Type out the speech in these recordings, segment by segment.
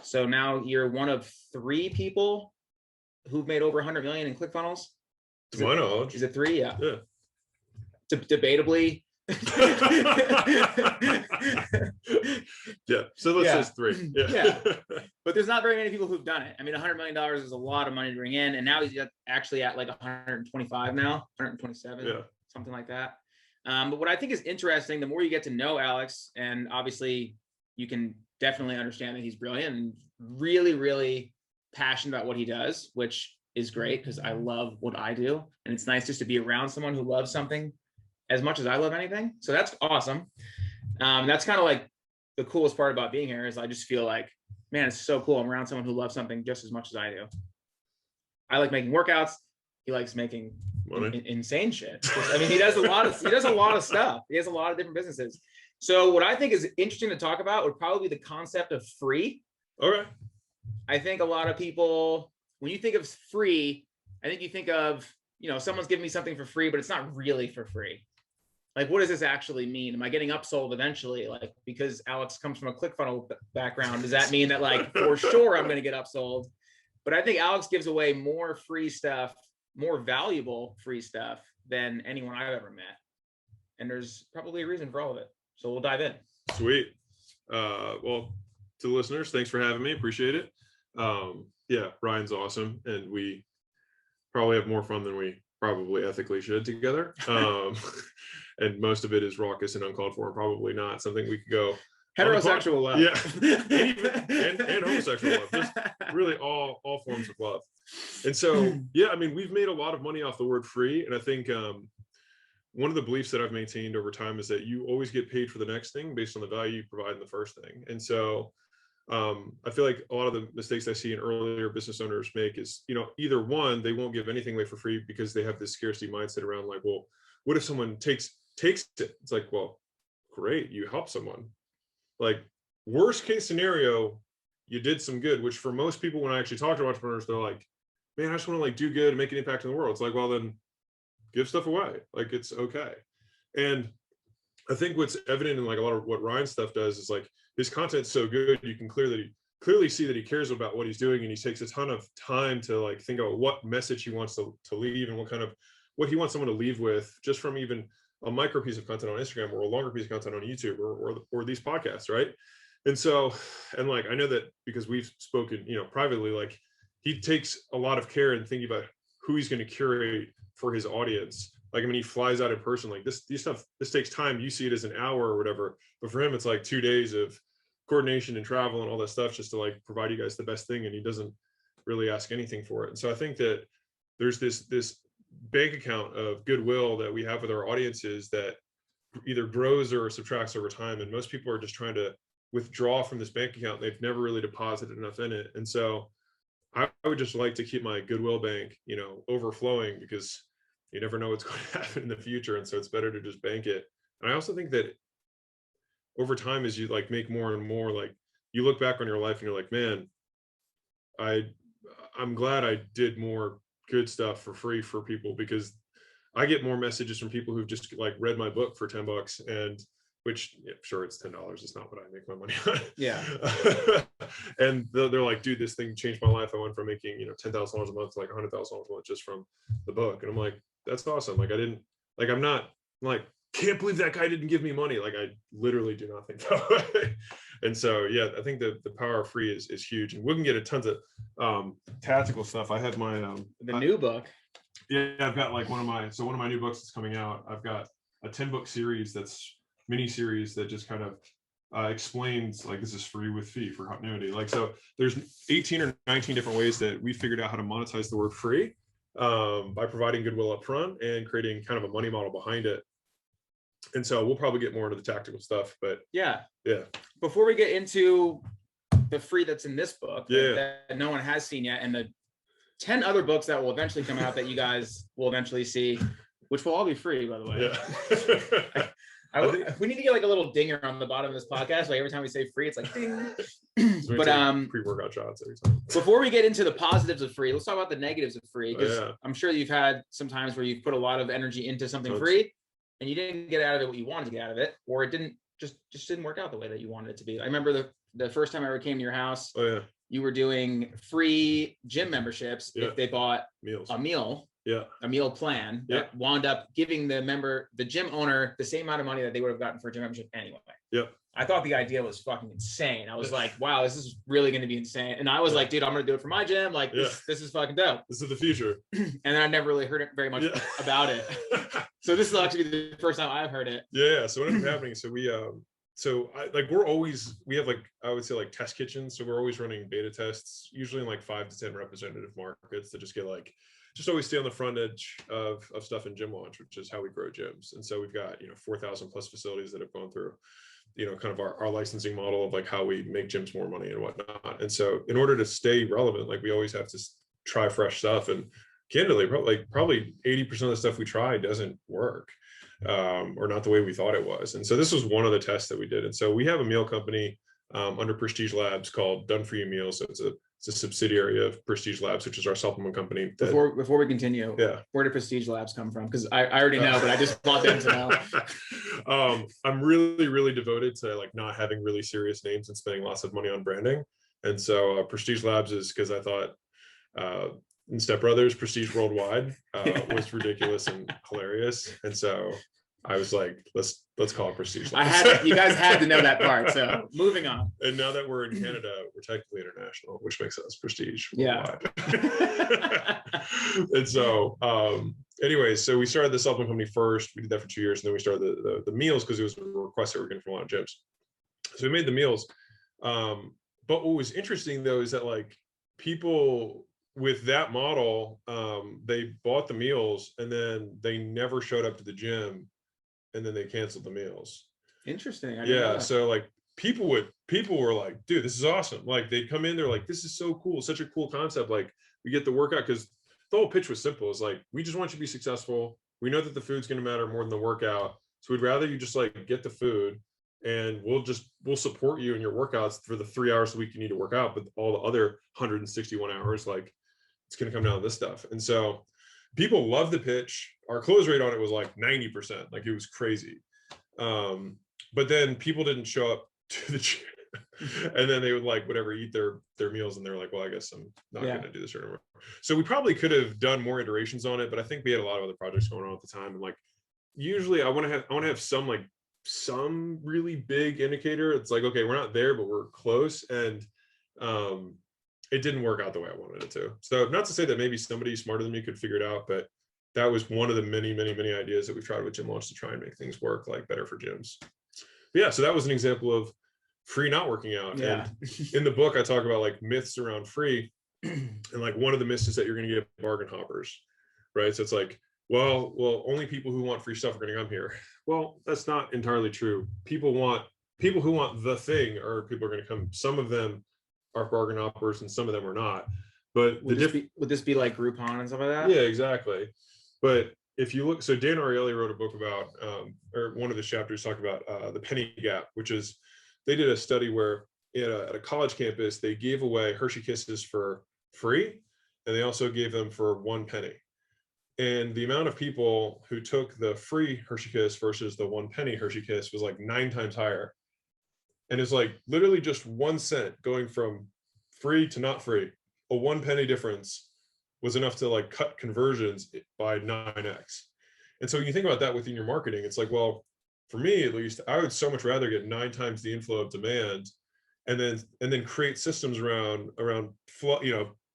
So now you're one of 3 people who've made over 100 million in ClickFunnels. To my knowledge. Is it 3? Yeah. Yeah. Debatably. Yeah. So let's say it's 3. Yeah. But there's not very many people who've done it. I mean, $100 million is a lot of money to bring in. And now he's actually at like 125 now, 127, something like that. But what I think is interesting, the more you get to know Alex, and obviously you can definitely understand that he's brilliant and really, really passionate about what he does, which is great because I love what I do. And it's nice just to be around someone who loves something as much as I love anything. So that's awesome. That's kind of like the coolest part about being here is I just feel like, man, it's so cool. I'm around someone who loves something just as much as I do. I like making workouts. He likes making insane shit. I mean, he does a lot of stuff. He has a lot of different businesses. So what I think is interesting to talk about would probably be the concept of free. Okay. I think a lot of people, when you think of free, I think you think of, someone's giving me something for free, but it's not really for free. Like, what does this actually mean? Am I getting upsold eventually? Like, because Alex comes from a ClickFunnels background, does that mean that like, for sure, I'm going to get upsold? But I think Alex gives away more free stuff, more valuable free stuff than anyone I've ever met. And there's probably a reason for all of it. So we'll dive in. Sweet. Well, to the listeners, thanks for having me. Appreciate it. Yeah, Ryan's awesome. And we probably have more fun than we probably ethically should together. And most of it is raucous and uncalled for, and probably not something we could go heterosexual love. Yeah. and homosexual love. Just really all forms of love. And so, yeah, I mean, we've made a lot of money off the word free. And I think one of the beliefs that I've maintained over time is that you always get paid for the next thing based on the value you provide in the first thing. And so I feel like a lot of the mistakes I see in earlier business owners make is, either one, they won't give anything away for free because they have this scarcity mindset around like, well, what if someone takes it? It's like, well, great, you help someone. Like, worst case scenario, you did some good, which for most people, when I actually talk to entrepreneurs, they're like, man, I just want to like do good and make an impact in the world. It's like, well, then give stuff away. Like, it's okay. And I think what's evident in like a lot of what Ryan's stuff does is like his content's so good, you can clearly see that he cares about what he's doing, and he takes a ton of time to like think about what message he wants to leave and what he wants someone to leave with, just from even a micro piece of content on Instagram or a longer piece of content on YouTube or these podcasts, right? And so, and like I know that because we've spoken, privately, like he takes a lot of care in thinking about who he's going to curate for his audience. Like, I mean, he flies out in person. Like this takes time. You see it as an hour or whatever, but for him, it's like 2 days of coordination and travel and all that stuff just to like provide you guys the best thing. And he doesn't really ask anything for it. And so I think that there's this bank account of goodwill that we have with our audiences that either grows or subtracts over time. And most people are just trying to withdraw from this bank account. They've never really deposited enough in it. And so I would just like to keep my goodwill bank, overflowing, because you never know what's going to happen in the future. And so it's better to just bank it. And I also think that over time, as you like make more and more, like you look back on your life and you're like, man, I'm glad I did more good stuff for free for people, because I get more messages from people who've just like read my book for $10, and which, yeah, sure, it's $10. It's not what I make my money on. Yeah. And they're like, dude, this thing changed my life. I went from making, $10,000 a month to like $100,000 a month just from the book. And I'm like, that's awesome. Like, I'm not like, can't believe that guy didn't give me money. Like, I literally do not think that way. And so, yeah, I think the power of free is huge, and we can get a tons of tactical stuff. I had my new book. Yeah, I've got like one of my new books that's coming out. I've got a 10-book series that's mini series that just kind of explains like this is free with fee for continuity. Like, so there's 18 or 19 different ways that we figured out how to monetize the word free by providing goodwill up front and creating kind of a money model behind it. And so we'll probably get more into the tactical stuff, but yeah. Before we get into the free that's in this book that no one has seen yet, and the 10 other books that will eventually come out that you guys will eventually see, which will all be free, by the way. Yeah. We need to get like a little dinger on the bottom of this podcast. Like every time we say free, it's like ding. So but pre-workout shots every time. Before we get into the positives of free, let's talk about the negatives of free, because I'm sure you've had some times where you've put a lot of energy into something free and you didn't get out of it what you wanted to get out of it, or it didn't just didn't work out the way that you wanted it to be. I remember the first time I ever came to your house, you were doing free gym memberships if they bought a meal plan that wound up giving the gym owner the same amount of money that they would have gotten for a gym membership anyway. I thought the idea was fucking insane. I was like, wow, this is really going to be insane. And I was like, dude, I'm going to do it for my gym. Like this is fucking dope. This is the future. And then I never really heard it very much about it. So this is actually the first time I've heard it. Yeah. So what ended up happening? So we have like, I would say like test kitchens. So we're always running beta tests, usually in like 5 to 10 representative markets, to just get like, just always stay on the front edge of stuff in gym launch, which is how we grow gyms. And so we've got, 4,000 plus facilities that have gone through, kind of our licensing model of like how we make gyms more money and whatnot. And so in order to stay relevant, like we always have to try fresh stuff. And candidly, probably 80% of the stuff we try doesn't work, or not the way we thought it was. And so this was one of the tests that we did. And so we have a meal company under PrestigeLabs called Done For You Meals. So it's a subsidiary of PrestigeLabs, which is our supplement company. Before we continue, where did PrestigeLabs come from? Because I already know, but I just want them to know. I'm really, really devoted to like not having really serious names and spending lots of money on branding. And so PrestigeLabs is because I thought in Step Brothers, Prestige Worldwide was ridiculous and hilarious. And so I was like, let's call it PrestigeLabs. You guys had to know that part. So moving on. And now that we're in Canada, we're technically international, which makes us Prestige Worldwide. And so, anyways, so we started the supplement company first. We did that for 2 years, and then we started the meals because it was a request that we were getting from a lot of gyms. So we made the meals. But what was interesting though is that like people with that model, they bought the meals and then they never showed up to the gym. And then they canceled the meals. Interesting. So like people were like, dude, this is awesome. Like they'd come in, they're like, this is so cool, such a cool concept. Like we get the workout, because the whole pitch was simple. It's like, we just want you to be successful. We know that the food's going to matter more than the workout. So we'd rather you just like get the food, and we'll support you in your workouts for the 3 hours a week you need to work out. But all the other 161 hours, like it's going to come down to this stuff. And so people loved the pitch. Our close rate on it was like 90%. Like it was crazy. But then people didn't show up to the gym. And then they would like whatever eat their meals, and they're like, well, I guess I'm not going to do this anymore. So we probably could have done more iterations on it, but I think we had a lot of other projects going on at the time. And like usually I want to have some really big indicator. It's like, okay, we're not there, but we're close. And it didn't work out the way I wanted it to. So not to say that maybe somebody smarter than me could figure it out, but that was one of the many, many, many ideas that we tried with Gym Launch to try and make things work like better for gyms. But yeah, so that was an example of free not working out. Yeah. And in the book, I talk about like myths around free. And like one of the myths is that you're going to get bargain hoppers, right? So it's like, well, only people who want free stuff are going to come here. Well, that's not entirely true. People who want the thing are people are going to come. Some of them are bargain hoppers and some of them are not. But would this be like Groupon and stuff like that? Yeah, exactly. But if you look, so Dan Ariely wrote a book about, or one of the chapters talked about the penny gap, which is they did a study where at a college campus, they gave away Hershey Kisses for free, and they also gave them for 1 penny. And the amount of people who took the free Hershey Kiss versus the 1 penny Hershey Kiss was like 9 times higher. And it's like literally just 1 cent going from free to not free. A 1 penny difference was enough to like cut conversions by 9x. And so when you think about that within your marketing, it's like, well, for me at least, I would so much rather get 9 times the inflow of demand, and then create systems around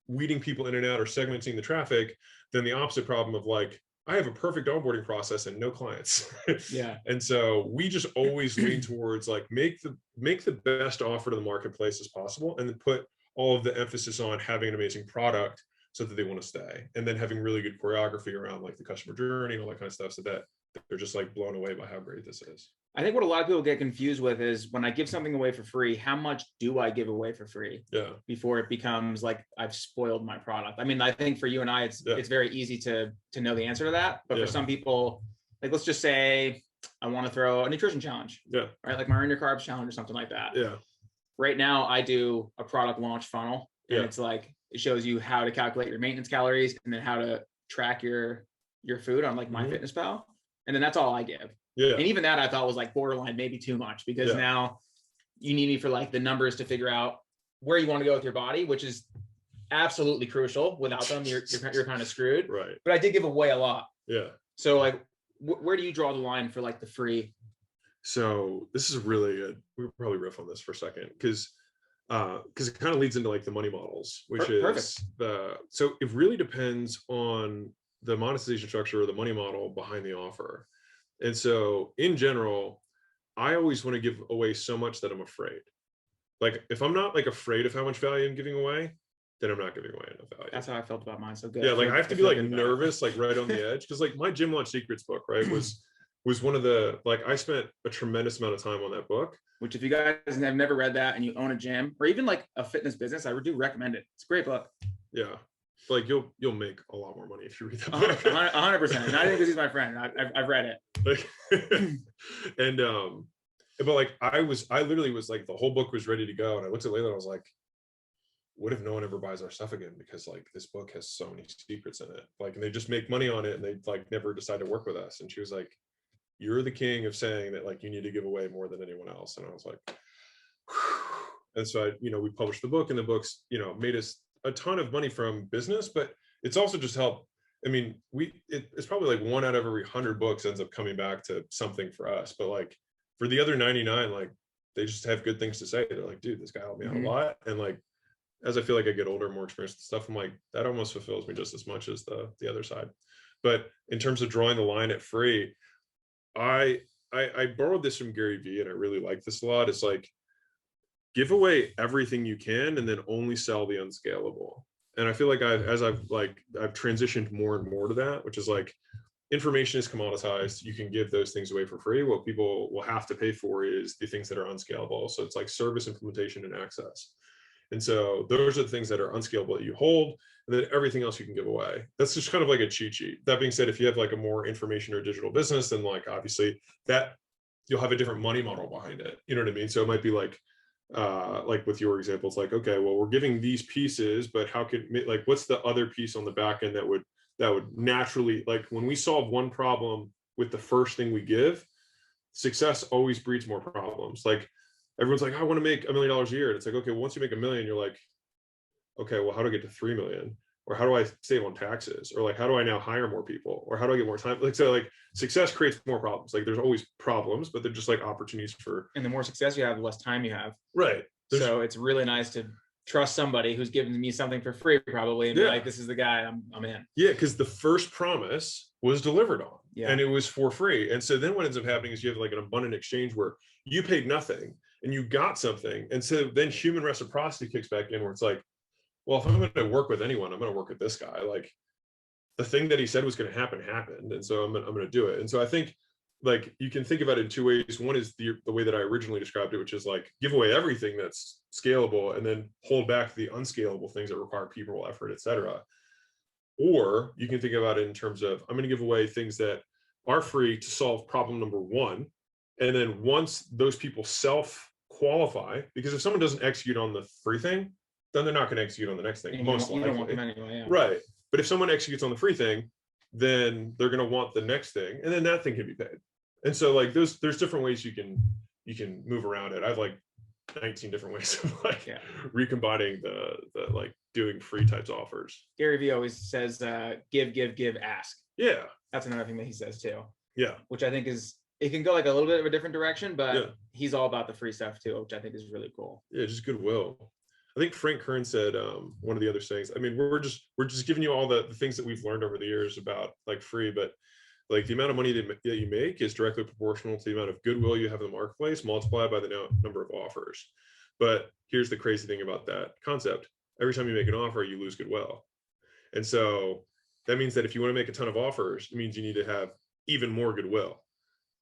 weeding people in and out or segmenting the traffic, than the opposite problem of like, I have a perfect onboarding process and no clients. Yeah. And so we just always lean towards like make the best offer to the marketplace as possible, and then put all of the emphasis on having an amazing product so that they want to stay, and then having really good choreography around like the customer journey and all that kind of stuff, so that they're just like blown away by how great this is. I think what a lot of people get confused with is when I give something away for free, how much do I give away for free? Yeah. Before it becomes like I've spoiled my product. I mean, I think for you and I, it's very easy to know the answer to that. But for some people, like let's just say I want to throw a nutrition challenge. Yeah. Right, like my Earn Your Carbs challenge or something like that. Yeah. Right now, I do a product launch funnel, and it's like it shows you how to calculate your maintenance calories and then how to track your food on like MyFitnessPal. And then that's all I give. Yeah. And even that I thought was like borderline, maybe too much, because now you need me for like the numbers to figure out where you want to go with your body, which is absolutely crucial. Without them, you're kind of screwed. Right. But I did give away a lot. Yeah. So like, where do you draw the line for like the free? So this is really good. We'll probably riff on this for a second, because it kind of leads into like the money models, which is so it really depends on the monetization structure or the money model behind the offer. And so in general, I always want to give away so much that I'm afraid. Like if I'm not like afraid of how much value I'm giving away, then I'm not giving away enough value. That's how I felt about mine. So good. Yeah, like I have to be like nervous, like right on the edge, because like my Gym Launch Secrets book, right, was one of the, like I spent a tremendous amount of time on that book. Which if you guys have never read that and you own a gym or even like a fitness business, I do recommend it. It's a great book. Yeah. Like you'll make a lot more money if you read that book. 100%. Not even because he's my friend. I've read it. Like, and but like I literally was like, the whole book was ready to go, and I looked at Layla and I was like, what if no one ever buys our stuff again, because like this book has so many secrets in it, like, and they just make money on it and they like never decide to work with us. And she was like, you're the king of saying that like you need to give away more than anyone else. And I was like, whew. And so we published the book, and the book's made us a ton of money from business, but it's also just helped. I mean, it's probably like 1 out of every 100 books ends up coming back to something for us, but like for the other 99, like they just have good things to say. They're like, dude, this guy helped me out a lot. And like, as I feel like I get older, more experienced with stuff, I'm like, that almost fulfills me just as much as the other side. But in terms of drawing the line at free, I borrowed this from Gary Vee, and I really like this a lot. It's like, give away everything you can and then only sell the unscalable. And I feel like I've transitioned more and more to that, which is like, information is commoditized. You can give those things away for free. What people will have to pay for is the things that are unscalable. So it's like service, implementation, and access. And so those are the things that are unscalable that you hold, and then everything else you can give away. That's just kind of like a cheat sheet. That being said, if you have like a more information or digital business, then like obviously that you'll have a different money model behind it. You know what I mean? So it might be like with your example, it's like, okay, well, we're giving these pieces, but how could, like, what's the other piece on the back end that would naturally, like when we solve one problem with the first thing we give, success always breeds more problems. Like everyone's like, I want to make $1 million a year. And it's like, okay, well, once you make $1 million, you're like, okay, well, how do I get to 3 million? Or how do I save on taxes? Or like, how do I now hire more people? Or how do I get more time? Like, so like success creates more problems. Like there's always problems, but they're just like opportunities for. And the more success you have, the less time you have. Right. So it's really nice to trust somebody who's giving me something for free probably, and be like, this is the guy, I'm in. Yeah, because the first promise was delivered on, and it was for free. And so then what ends up happening is you have like an abundant exchange where you paid nothing and you got something. And so then human reciprocity kicks back in, where it's like, well, if I'm going to work with anyone, I'm going to work with this guy. Like the thing that he said was going to happen happened, and so I'm going to do it. And so I think like you can think about it in two ways. One is the way that I originally described it, which is like give away everything that's scalable and then hold back the unscalable things that require people, effort, etc. Or you can think about it in terms of, I'm going to give away things that are free to solve problem number one. And then once those people self-qualify, because if someone doesn't execute on the free thing, then they're not going to execute on the next thing. Most likely. You don't want them anyway, yeah. Right. But if someone executes on the free thing, then they're going to want the next thing, and then that thing can be paid. And so like there's different ways you can move around it. I have like 19 different ways of like recombining the like doing free types of offers. Gary Vee always says give, ask. Yeah. That's another thing that he says too. Yeah. Which I think is, it can go like a little bit of a different direction, but he's all about the free stuff too, which I think is really cool. Yeah, just goodwill. I think Frank Kern said one of the other things. I mean, we're just giving you all the things that we've learned over the years about like free, but like the amount of money that you make is directly proportional to the amount of goodwill you have in the marketplace multiplied by the number of offers. But here's the crazy thing about that concept. Every time you make an offer, you lose goodwill. And so that means that if you want to make a ton of offers, it means you need to have even more goodwill,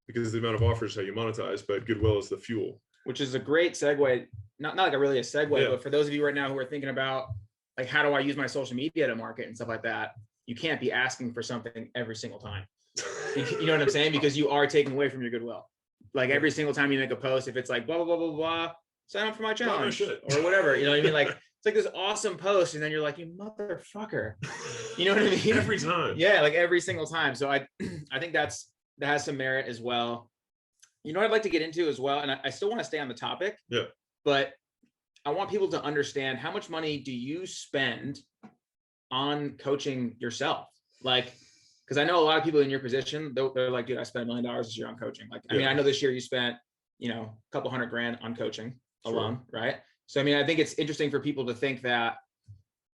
because the amount of offers is how you monetize, but goodwill is the fuel. Which is a great segue, not like really a segue, but for those of you right now who are thinking about like, how do I use my social media to market and stuff like that? You can't be asking for something every single time. You know what I'm saying? Because you are taking away from your goodwill. Like every single time you make a post, if it's like blah, blah, blah, blah, blah, sign up for my challenge or whatever, you know what I mean? Like, it's like this awesome post. And then you're like, you motherfucker, you know what I mean? Every time. Yeah. Like every single time. So I think that's that has some merit as well. You know what I'd like to get into as well, and I still want to stay on the topic. Yeah. But I want people to understand, how much money do you spend on coaching yourself? Like, because I know a lot of people in your position, they're like, dude, I spent $1 million this year on coaching. Like, I mean, I know this year you spent, you know, a couple $100,000 on coaching alone, right? So, I mean, I think it's interesting for people to think that,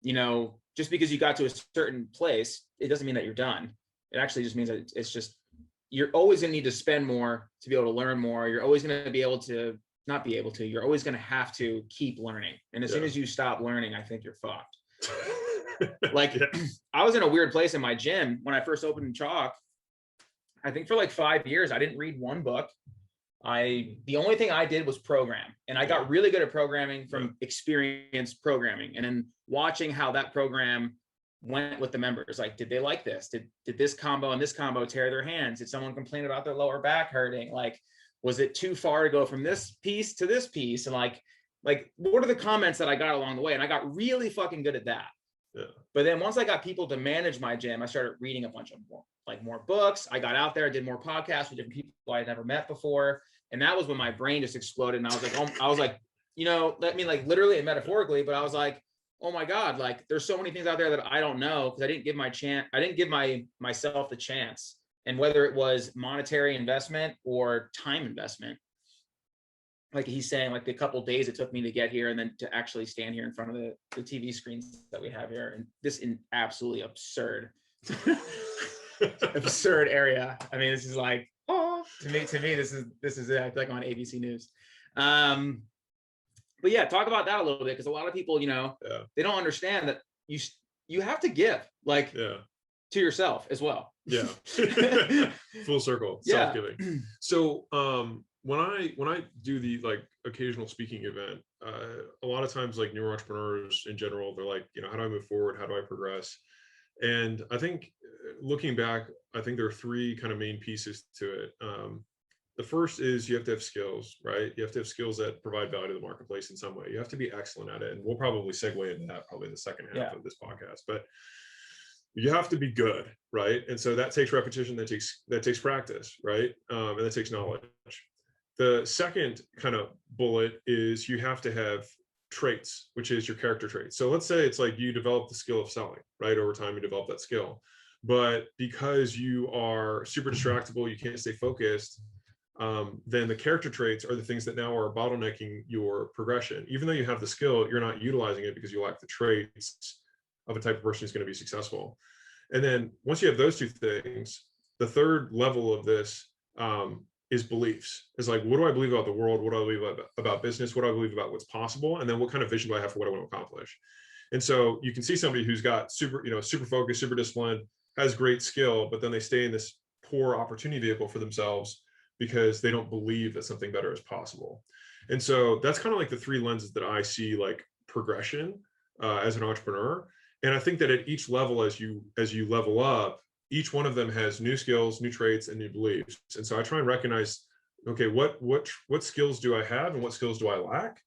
you know, just because you got to a certain place, it doesn't mean that you're done. It actually just means that it's just, you're always going to need to spend more to be able to learn more. You're always going to be able to not be able to, you're always going to have to keep learning. And as soon as you stop learning, I think you're fucked. Like, I was in a weird place in my gym when I first opened Chalk. I think for like 5 years, I didn't read one book. The only thing I did was program, and I got really good at programming from experienced programming, and then watching how that program went with the members. Like, did they like this? Did this combo and this combo tear their hands? Did someone complain about their lower back hurting? Like, was it too far to go from this piece to this piece? And like, what are the comments that I got along the way? And I got really fucking good at that. Yeah. But then once I got people to manage my gym, I started reading a bunch of more books. I got out there, did more podcasts with different people I had never met before. And that was when my brain just exploded. And I was like, oh, I was like, you know, I mean, like literally and metaphorically, but I was like, oh my God, like there's so many things out there that I don't know, because I didn't give myself the chance. And whether it was monetary investment or time investment, like he's saying, like the couple of days it took me to get here and then to actually stand here in front of the TV screens that we have here, and this in absolutely absurd, absurd area. I mean, this is like, oh, to me, this is it. I feel like I'm on ABC News. But yeah, talk about that a little bit, because a lot of people, you know, they don't understand that you have to give, like, to yourself as well. Yeah. Full circle, self-giving. So when I do the like occasional speaking event, a lot of times like newer entrepreneurs in general, they're like, you know, how do I move forward? How do I progress? And I think looking back, I think there are three kind of main pieces to it. The first is you have to have skills, right? You have to have skills that provide value to the marketplace in some way. You have to be excellent at it. And we'll probably segue into that probably in the second half of this podcast. But you have to be good, right? And so that takes repetition, that takes practice, right? And that takes knowledge. The second kind of bullet is you have to have traits, which is your character traits. So let's say it's like you develop the skill of selling, right? Over time, you develop that skill. But because you are super distractible, you can't stay focused, then the character traits are the things that now are bottlenecking your progression. Even though you have the skill, you're not utilizing it because you lack the traits of a type of person who's going to be successful. And then once you have those two things, the third level of this is beliefs. Is like, what do I believe about the world? What do I believe about business? What do I believe about what's possible? And then what kind of vision do I have for what I want to accomplish? And so you can see somebody who's got super focused, super disciplined, has great skill, but then they stay in this poor opportunity vehicle for themselves because they don't believe that something better is possible. And so that's kind of like the three lenses that I see like progression as an entrepreneur. And I think that at each level, as you level up, each one of them has new skills, new traits, and new beliefs. And so I try and recognize, okay, what skills do I have and what skills do I lack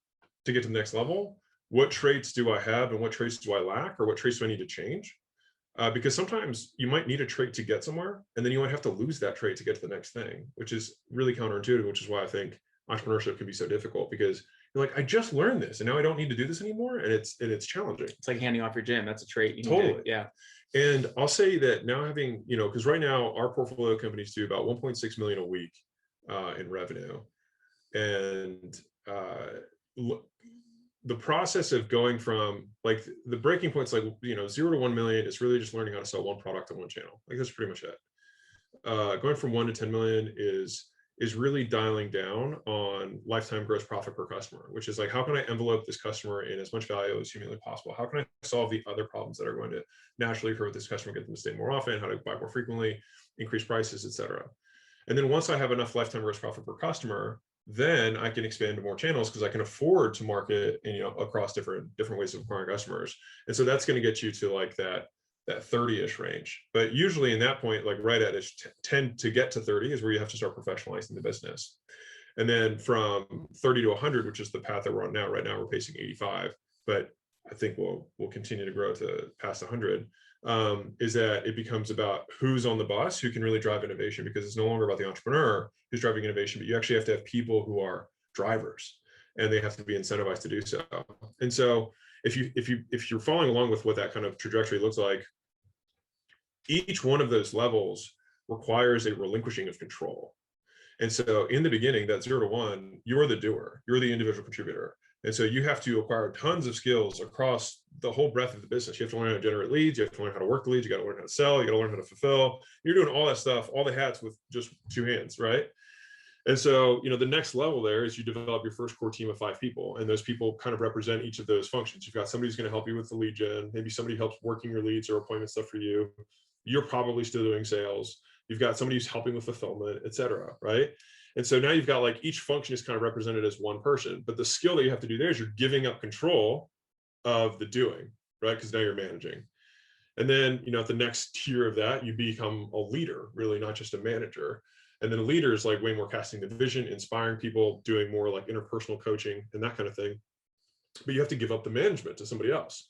to get to the next level? What traits do I have and what traits do I lack, or what traits do I need to change? Because sometimes you might need a trait to get somewhere, and then you might have to lose that trait to get to the next thing, which is really counterintuitive, which is why I think entrepreneurship can be so difficult, because you're like, I just learned this and now I don't need to do this anymore. And it's challenging. It's like handing off your gym. That's a trait. You totally. Yeah. And I'll say that now having, because right now our portfolio companies do about 1.6 million a week in revenue. And the process of going from like the breaking points, like, 0 to 1 million is really just learning how to sell one product on one channel. Like that's pretty much it. Going from 1 to 10 million is really dialing down on lifetime gross profit per customer, which is like, how can I envelope this customer in as much value as humanly possible? How can I solve the other problems that are going to naturally occur with this customer, get them to stay more often, how to buy more frequently, increase prices, et cetera. And then once I have enough lifetime gross profit per customer, then I can expand to more channels because I can afford to market across different ways of acquiring customers. And so that's going to get you to like that 30-ish range. But usually in that point, like right at 10 to get to 30 is where you have to start professionalizing the business. And then from 30 to 100, which is the path that we're on now, right now we're pacing 85. But I think will continue to grow to past 100, is that it becomes about who's on the bus, who can really drive innovation, because it's no longer about the entrepreneur who's driving innovation, but you actually have to have people who are drivers, and they have to be incentivized to do so. And so if you're following along with what that kind of trajectory looks like, each one of those levels requires a relinquishing of control. And so in the beginning, that 0 to 1, you're the doer, you're the individual contributor. And so you have to acquire tons of skills across the whole breadth of the business. You have to learn how to generate leads. You have to learn how to work the leads. You got to learn how to sell. You got to learn how to fulfill. You're doing all that stuff, all the hats with just 2 hands, right? And so, the next level there is you develop your first core team of 5 people. And those people kind of represent each of those functions. You've got somebody who's going to help you with the lead gen. Maybe somebody helps working your leads or appointment stuff for you. You're probably still doing sales. You've got somebody who's helping with fulfillment, et cetera, right? And so now you've got like each function is kind of represented as one person, but the skill that you have to do there is you're giving up control of the doing, right? Because now you're managing. And then, at the next tier of that, you become a leader, really, not just a manager. And then a leader is like way more casting the vision, inspiring people, doing more like interpersonal coaching and that kind of thing. But you have to give up the management to somebody else.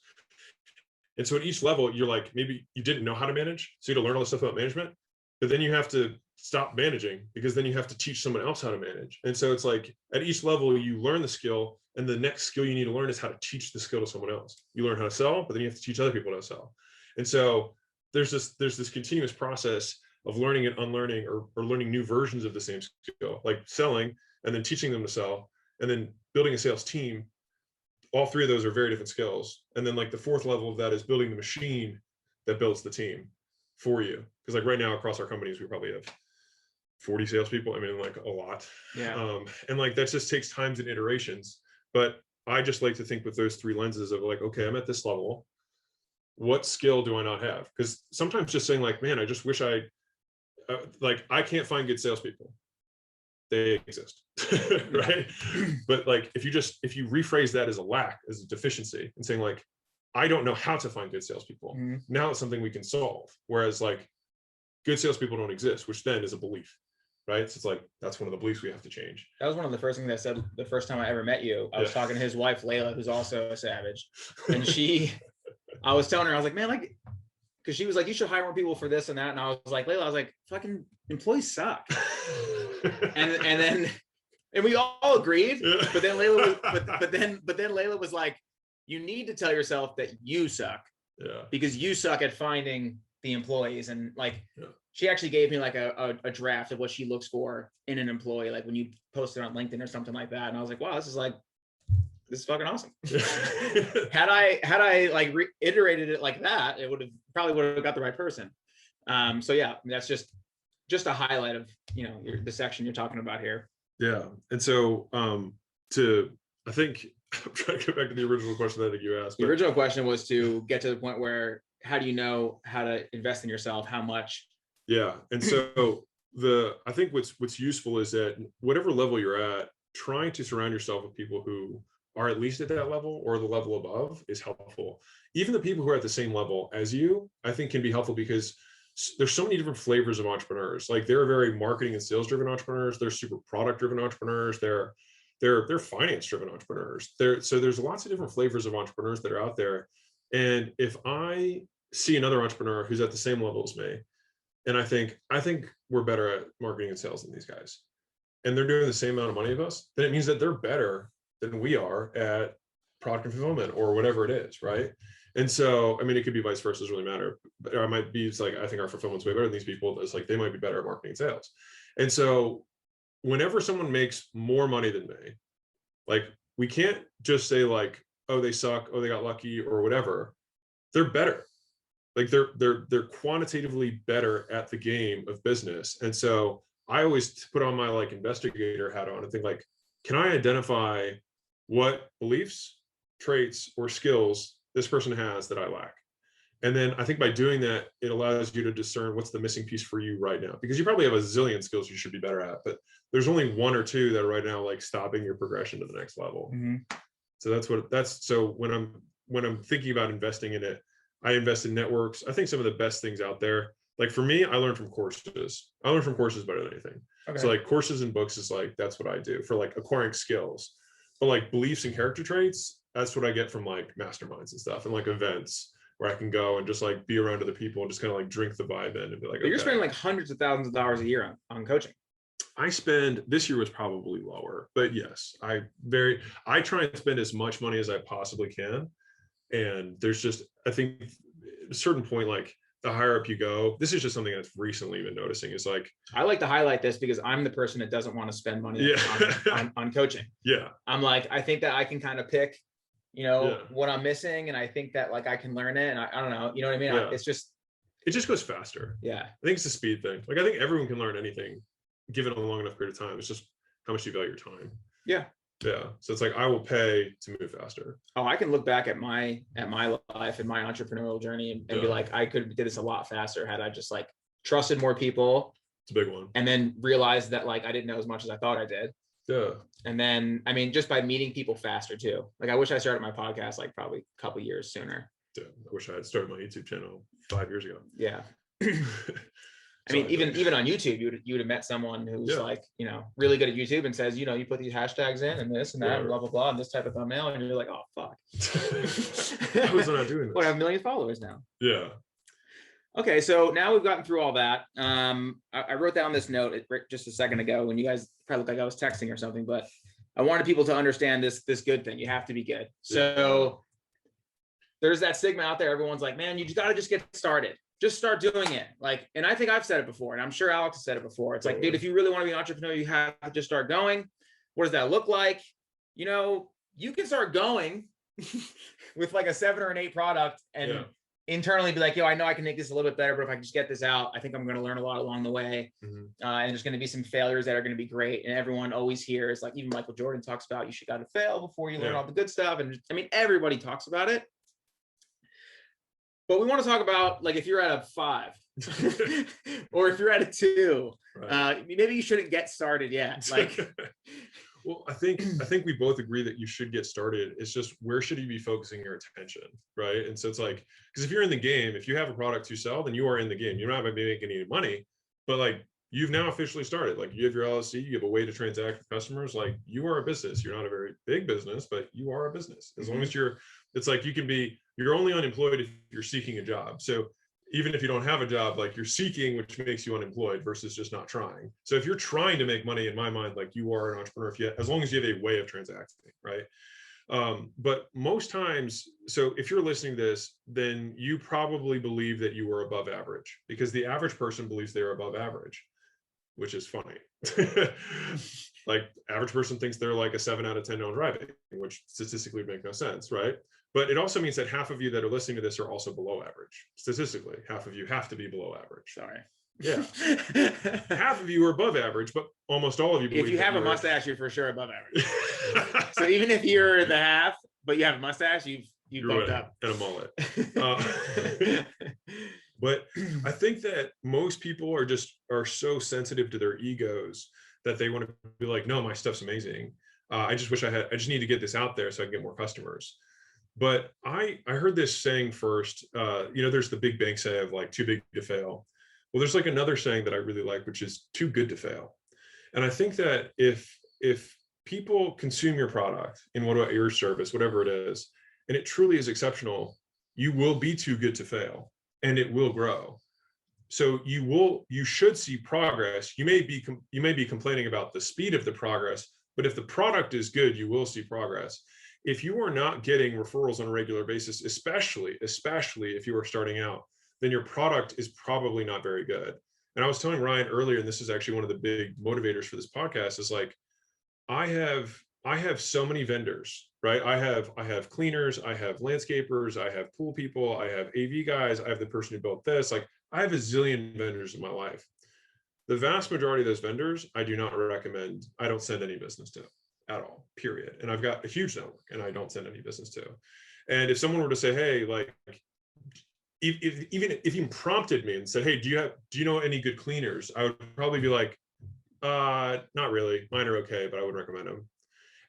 And so at each level, you're like, maybe you didn't know how to manage, so you had to learn all this stuff about management, but then you have to stop managing because then you have to teach someone else how to manage. And so it's like at each level, you learn the skill, and the next skill you need to learn is how to teach the skill to someone else. You learn how to sell, but then you have to teach other people how to sell. And so there's this continuous process of learning and unlearning, or learning new versions of the same skill, like selling and then teaching them to sell, and then building a sales team. All 3 of those are very different skills. And then like the 4th level of that is building the machine that builds the team for you. Because like right now across our companies, we probably have 40 salespeople. I mean, like a lot. Yeah. And like that just takes times and iterations. But I just like to think with those 3 lenses of like, okay, I'm at this level. What skill do I not have? Because sometimes just saying like, man, I just wish I can't find good salespeople. They exist, right? But like, if you rephrase that as a lack, as a deficiency, and saying like, I don't know how to find good salespeople. Mm-hmm. Now it's something we can solve. Whereas like, good salespeople don't exist, which then is a belief, right? So it's like, that's one of the beliefs we have to change. That was one of the first things I said the first time I ever met you. I was talking to his wife, Layla, who's also a savage. And I was telling her, I was like, man, like, because she was like, you should hire more people for this and that. And I was like, Layla, I was like, fucking employees suck. and we all agreed, but then Layla was, but then Layla was like, you need to tell yourself that you suck, because you suck at finding the employees. And like, she actually gave me like a draft of what she looks for in an employee, like when you post it on LinkedIn or something like that. And I was like, wow, this is fucking awesome. Had I like reiterated it like that, it would have got the right person. So yeah, that's just a highlight of the section you're talking about here. Yeah. And so I think I'm trying to get back to the original question that I think you asked. The original question was to get to the point where, how do you know how to invest in yourself? How much? Yeah. And so I think what's useful is that whatever level you're at, trying to surround yourself with people who are at least at that level or the level above is helpful. Even the people who are at the same level as you, I think, can be helpful, because there's so many different flavors of entrepreneurs. Like, there are very marketing and sales driven entrepreneurs. They're super product driven entrepreneurs. They're finance driven entrepreneurs. So there's lots of different flavors of entrepreneurs that are out there. And if I see another entrepreneur who's at the same level as me, and I think we're better at marketing and sales than these guys, and they're doing the same amount of money as us, then it means that they're better than we are at product and fulfillment or whatever it is, right? And so, I mean, it could be vice versa, doesn't really matter. But I might be, it's like, I think our fulfillment's way better than these people. It's like, they might be better at marketing and sales. And so whenever someone makes more money than me, like, we can't just say like, oh, they suck, oh, they got lucky or whatever. They're better. Like, they're quantitatively better at the game of business. And so I always put on my like investigator hat on and think like, can I identify what beliefs, traits, or skills this person has that I lack? And then I think by doing that, it allows you to discern what's the missing piece for you right now, because you probably have a zillion skills you should be better at, but there's only 1 or 2 that are right now like stopping your progression to the next level. Mm-hmm. So so when I'm thinking about investing in it, I invest in networks. I think some of the best things out there, like for me, I learn from courses. I learn from courses better than anything. Okay. So like courses and books is like, that's what I do for like acquiring skills. But like beliefs and character traits, that's what I get from like masterminds and stuff and like events where I can go and just like be around other people and just kind of like drink the vibe in and be like, but you're spending like hundreds of thousands of dollars a year on coaching. I spend, this year was probably lower, but yes, I try and spend as much money as I possibly can. And there's just, I think at a certain point, like the higher up you go, this is just something I've recently been noticing is like, I like to highlight this because I'm the person that doesn't want to spend money on coaching. Yeah. I'm like, I think that I can kind of pick, what I'm missing. And I think that like I can learn it. And I don't know, you know what I mean? Yeah. It just goes faster. Yeah. I think it's a speed thing. Like I think everyone can learn anything given a long enough period of time. It's just how much you value your time. Yeah. Yeah. So it's like, I will pay to move faster. Oh, I can look back at my life and my entrepreneurial journey and be like, I could have did this a lot faster had I just like trusted more people. It's a big one. And then realized that like, I didn't know as much as I thought I did. Yeah. And then, I mean, just by meeting people faster too. Like I wish I started my podcast, like probably a couple years sooner. Yeah. I wish I had started my YouTube channel 5 years ago. Yeah. I mean, even on YouTube, you would have met someone who's like, really good at YouTube and says, you put these hashtags in and this and that, and blah, blah, blah, and this type of thumbnail. And you're like, oh, fuck. I was not doing this. Well, I have 1 million followers now. Yeah. Okay. So now we've gotten through all that. I wrote down this note just a second ago when you guys probably looked like I was texting or something, but I wanted people to understand this good thing. You have to be good. So there's that stigma out there. Everyone's like, man, you just got to just get started. Just start doing it. Like, and I think I've said it before, and I'm sure Alex has said it before. It's like, dude, if you really want to be an entrepreneur, you have to just start going. What does that look like? You can start going with like a 7 or an 8 product and internally be like, yo, I know I can make this a little bit better, but if I can just get this out, I think I'm going to learn a lot along the way. And there's going to be some failures that are going to be great. And everyone always hears, like even Michael Jordan talks about, you should got to fail before you learn all the good stuff. And I mean, everybody talks about it. But we want to talk about like if you're at a 5 or if you're at a 2, maybe you shouldn't get started yet. Like, well, I think we both agree that you should get started. It's just where should you be focusing your attention, right? And so it's like, because if you're in the game, if you have a product to sell, then you are in the game. You're not going to be making any money, but like you've now officially started. Like you have your LLC, you have a way to transact with customers. Like you are a business. You're not a very big business, but you are a business. As long as it's like you're only unemployed if you're seeking a job. So even if you don't have a job, like you're seeking, which makes you unemployed versus just not trying. So if you're trying to make money, in my mind, like you are an entrepreneur, as long as you have a way of transacting, right? But most times, so if you're listening to this, then you probably believe that you are above average because the average person believes they're above average, which is funny. Like average person thinks they're like a 7 out of 10 on driving, which statistically would make no sense, right? But it also means that half of you that are listening to this are also below average. Statistically, half of you have to be below average. Sorry. Yeah. Half of you are above average, but almost all of you believe if you have a mustache, you're for sure above average. So even if you're the half, but you have a mustache, you've bumped up. And a mullet. But I think that most people are so sensitive to their egos that they want to be like, no, my stuff's amazing. I just need to get this out there so I can get more customers. But I heard this saying first, there's the big bank say of like too big to fail. Well, there's like another saying that I really like, which is too good to fail. And I think that if people consume your product in your service, whatever it is, and it truly is exceptional, you will be too good to fail and it will grow. So you should see progress. You may be complaining about the speed of the progress, but if the product is good, you will see progress. If you are not getting referrals on a regular basis, especially if you are starting out, then your product is probably not very good. And I was telling Ryan earlier, and this is actually one of the big motivators for this podcast, is like, I have so many vendors, right? I have cleaners, I have landscapers, I have pool people, I have AV guys, I have the person who built this. Like I have a zillion vendors in my life. The vast majority of those vendors, I do not recommend. I don't send any business to at all, period. And I've got a huge network and I don't send any business to. And if someone were to say, hey, like, even if you prompted me and said, hey, do you know any good cleaners? I would probably be like, not really. Mine are okay, but I would recommend them.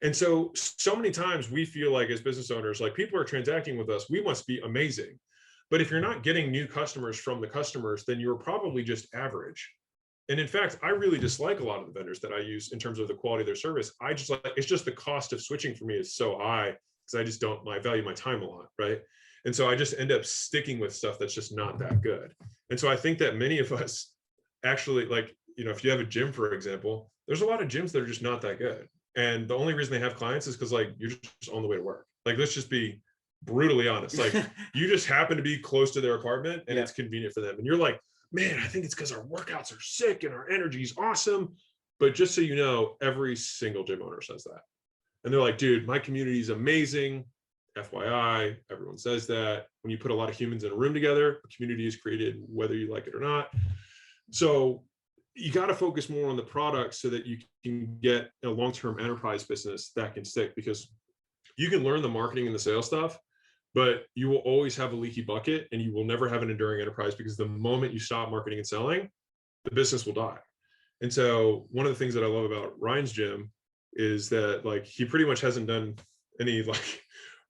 And so many times we feel like as business owners, like people are transacting with us, we must be amazing. But if you're not getting new customers from the customers, then you're probably just average. And in fact, I really dislike a lot of the vendors that I use in terms of the quality of their service. It's just the cost of switching for me is so high because I just don't, I value my time a lot, right? And so I just end up sticking with stuff that's just not that good. And so I think that many of us actually, like, you know, if you have a gym, for example, there's a lot of gyms that are just not that good. And the only reason they have clients is because, like, you're just on the way to work. Like, let's just be brutally honest. Like, you just happen to be close to their apartment and it's convenient for them. And you're like, man, I think it's because our workouts are sick and our energy is awesome. But just so you know, every single gym owner says that. And they're like, dude, my community is amazing. FYI, everyone says that. When you put a lot of humans in a room together, a community is created, whether you like it or not. So you got to focus more on the product so that you can get a long-term enterprise business that can stick, because you can learn the marketing and the sales stuff, but you will always have a leaky bucket and you will never have an enduring enterprise, because the moment you stop marketing and selling, the business will die. And so one of the things that I love about Ryan's gym is that, like, he pretty much hasn't done any like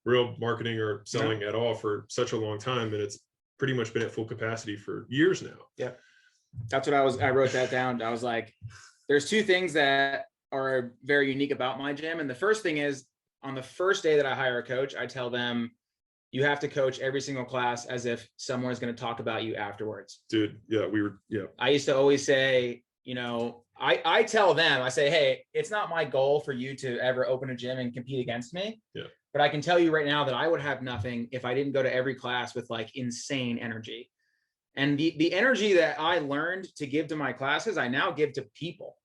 real marketing or selling at all for such a long time. And it's pretty much been at full capacity for years now. Yeah. That's what I wrote that down. I was like, there's two things that are very unique about my gym. And the first thing is, on the first day that I hire a coach, I tell them, you have to coach every single class as if someone is going to talk about you afterwards. Dude, yeah, I used to always say, you know, I tell them, I say, hey, it's not my goal for you to ever open a gym and compete against me. Yeah. But I can tell you right now that I would have nothing if I didn't go to every class with like insane energy. And the energy that I learned to give to my classes, I now give to people.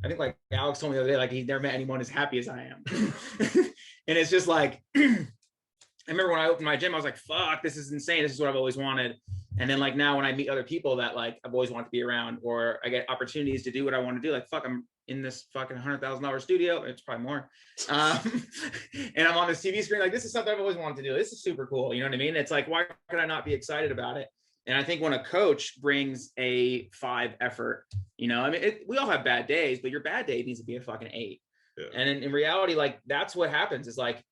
I think, like Alex told me the other day, like, he's never met anyone as happy as I am. And it's just like, I remember when I opened my gym, I was like, fuck, this is insane. This is what I've always wanted. And then, like, now when I meet other people that, like, I've always wanted to be around, or I get opportunities to do what I want to do, like, fuck, I'm in this fucking $100,000 studio. It's probably more. And I'm on this TV screen. Like, this is something I've always wanted to do. This is super cool. You know what I mean? It's like, why could I not be excited about it? And I think when a coach brings a 5 effort, you know, I mean, we all have bad days, but your bad day needs to be a fucking 8. Yeah. And in reality, like, that's what happens is, like,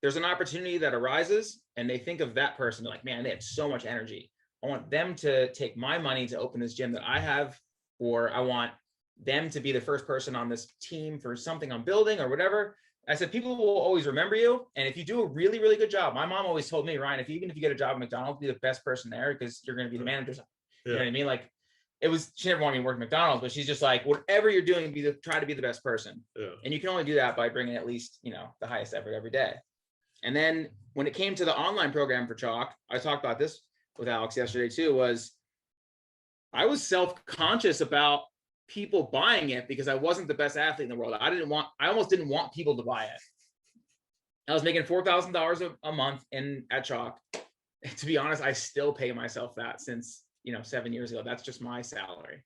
there's an opportunity that arises and they think of that person. They're like, man, they have so much energy. I want them to take my money to open this gym that I have, or I want them to be the first person on this team for something I'm building or whatever. I said, people will always remember you. And if you do a really, really good job, my mom always told me, Ryan, even if you get a job at McDonald's, be the best person there, because you're going to be the manager. You know what I mean? Like, she never wanted me to work at McDonald's, but she's just like, whatever you're doing, try to be the best person. Yeah. And you can only do that by bringing at least, you know, the highest effort every day. And then when it came to the online program for Chalk, I talked about this with Alex yesterday too, was I was self-conscious about people buying it because I wasn't the best athlete in the world. I almost didn't want people to buy it. I was making $4,000 a month at Chalk. To be honest, I still pay myself that since, you know, 7 years ago. That's just my salary.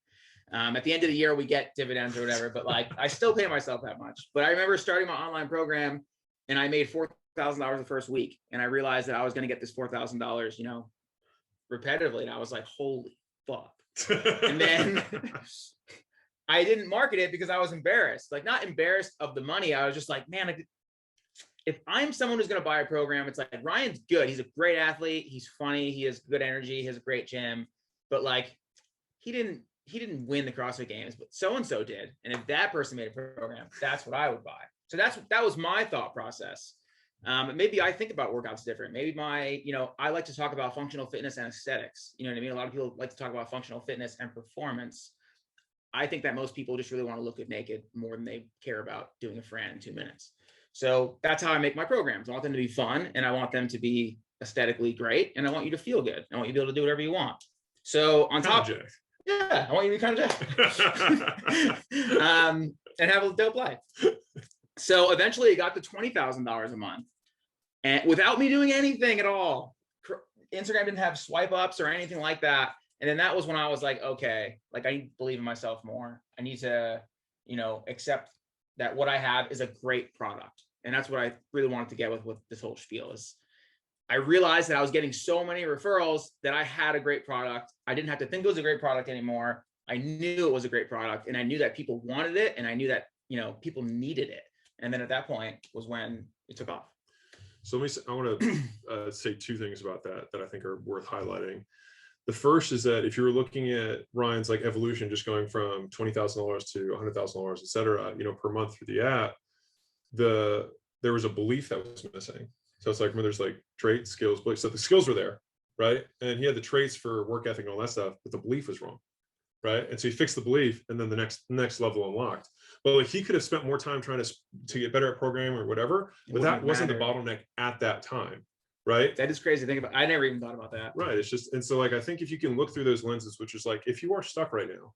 At the end of the year, we get dividends or whatever, but like, I still pay myself that much. But I remember starting my online program and I made $4,000 the first week. And I realized that I was going to get this $4,000, you know, repetitively. And I was like, holy fuck. And then I didn't market it because I was embarrassed, like, not embarrassed of the money. I was just like, man, if I'm someone who's going to buy a program, it's like, Ryan's good. He's a great athlete. He's funny. He has good energy. He has a great gym, but like, he didn't win the CrossFit Games, but so-and-so did. And if that person made a program, that's what I would buy. So that was my thought process. Maybe I think about workouts different. Maybe I like to talk about functional fitness and aesthetics. You know what I mean? A lot of people like to talk about functional fitness and performance. I think that most people just really want to look good naked more than they care about doing a Fran in 2 minutes. So that's how I make my programs. I want them to be fun, and I want them to be aesthetically great, and I want you to feel good. I want you to be able to do whatever you want. So on top, yeah, I want you to be kind of jacked. And have a dope life. So eventually it got to $20,000 a month, and without me doing anything at all. Instagram didn't have swipe ups or anything like that. And then that was when I was like, okay, like, I need to believe in myself more. I need to, you know, accept that what I have is a great product. And that's what I really wanted to get with this whole spiel is I realized that I was getting so many referrals that I had a great product. I didn't have to think it was a great product anymore. I knew it was a great product, and I knew that people wanted it, and I knew that, you know, people needed it. And then at that point was when it took off. So I want to say 2 things about that I think are worth highlighting. The first is that if you were looking at Ryan's like evolution, just going from $20,000 to $100,000, et cetera, you know, per month through the app, the there was a belief that was missing. So it's like when there's like traits, skills, beliefs. So the skills were there, right? And he had the traits for work ethic and all that stuff, but the belief was wrong, right? And so he fixed the belief, and then the next level unlocked. But like he could have spent more time trying to get better at programming or whatever, but that wasn't the bottleneck at that time, right? That is crazy to think about. I never even thought about that. Right. It's just, and so like I think if you can look through those lenses, which is like if you are stuck right now,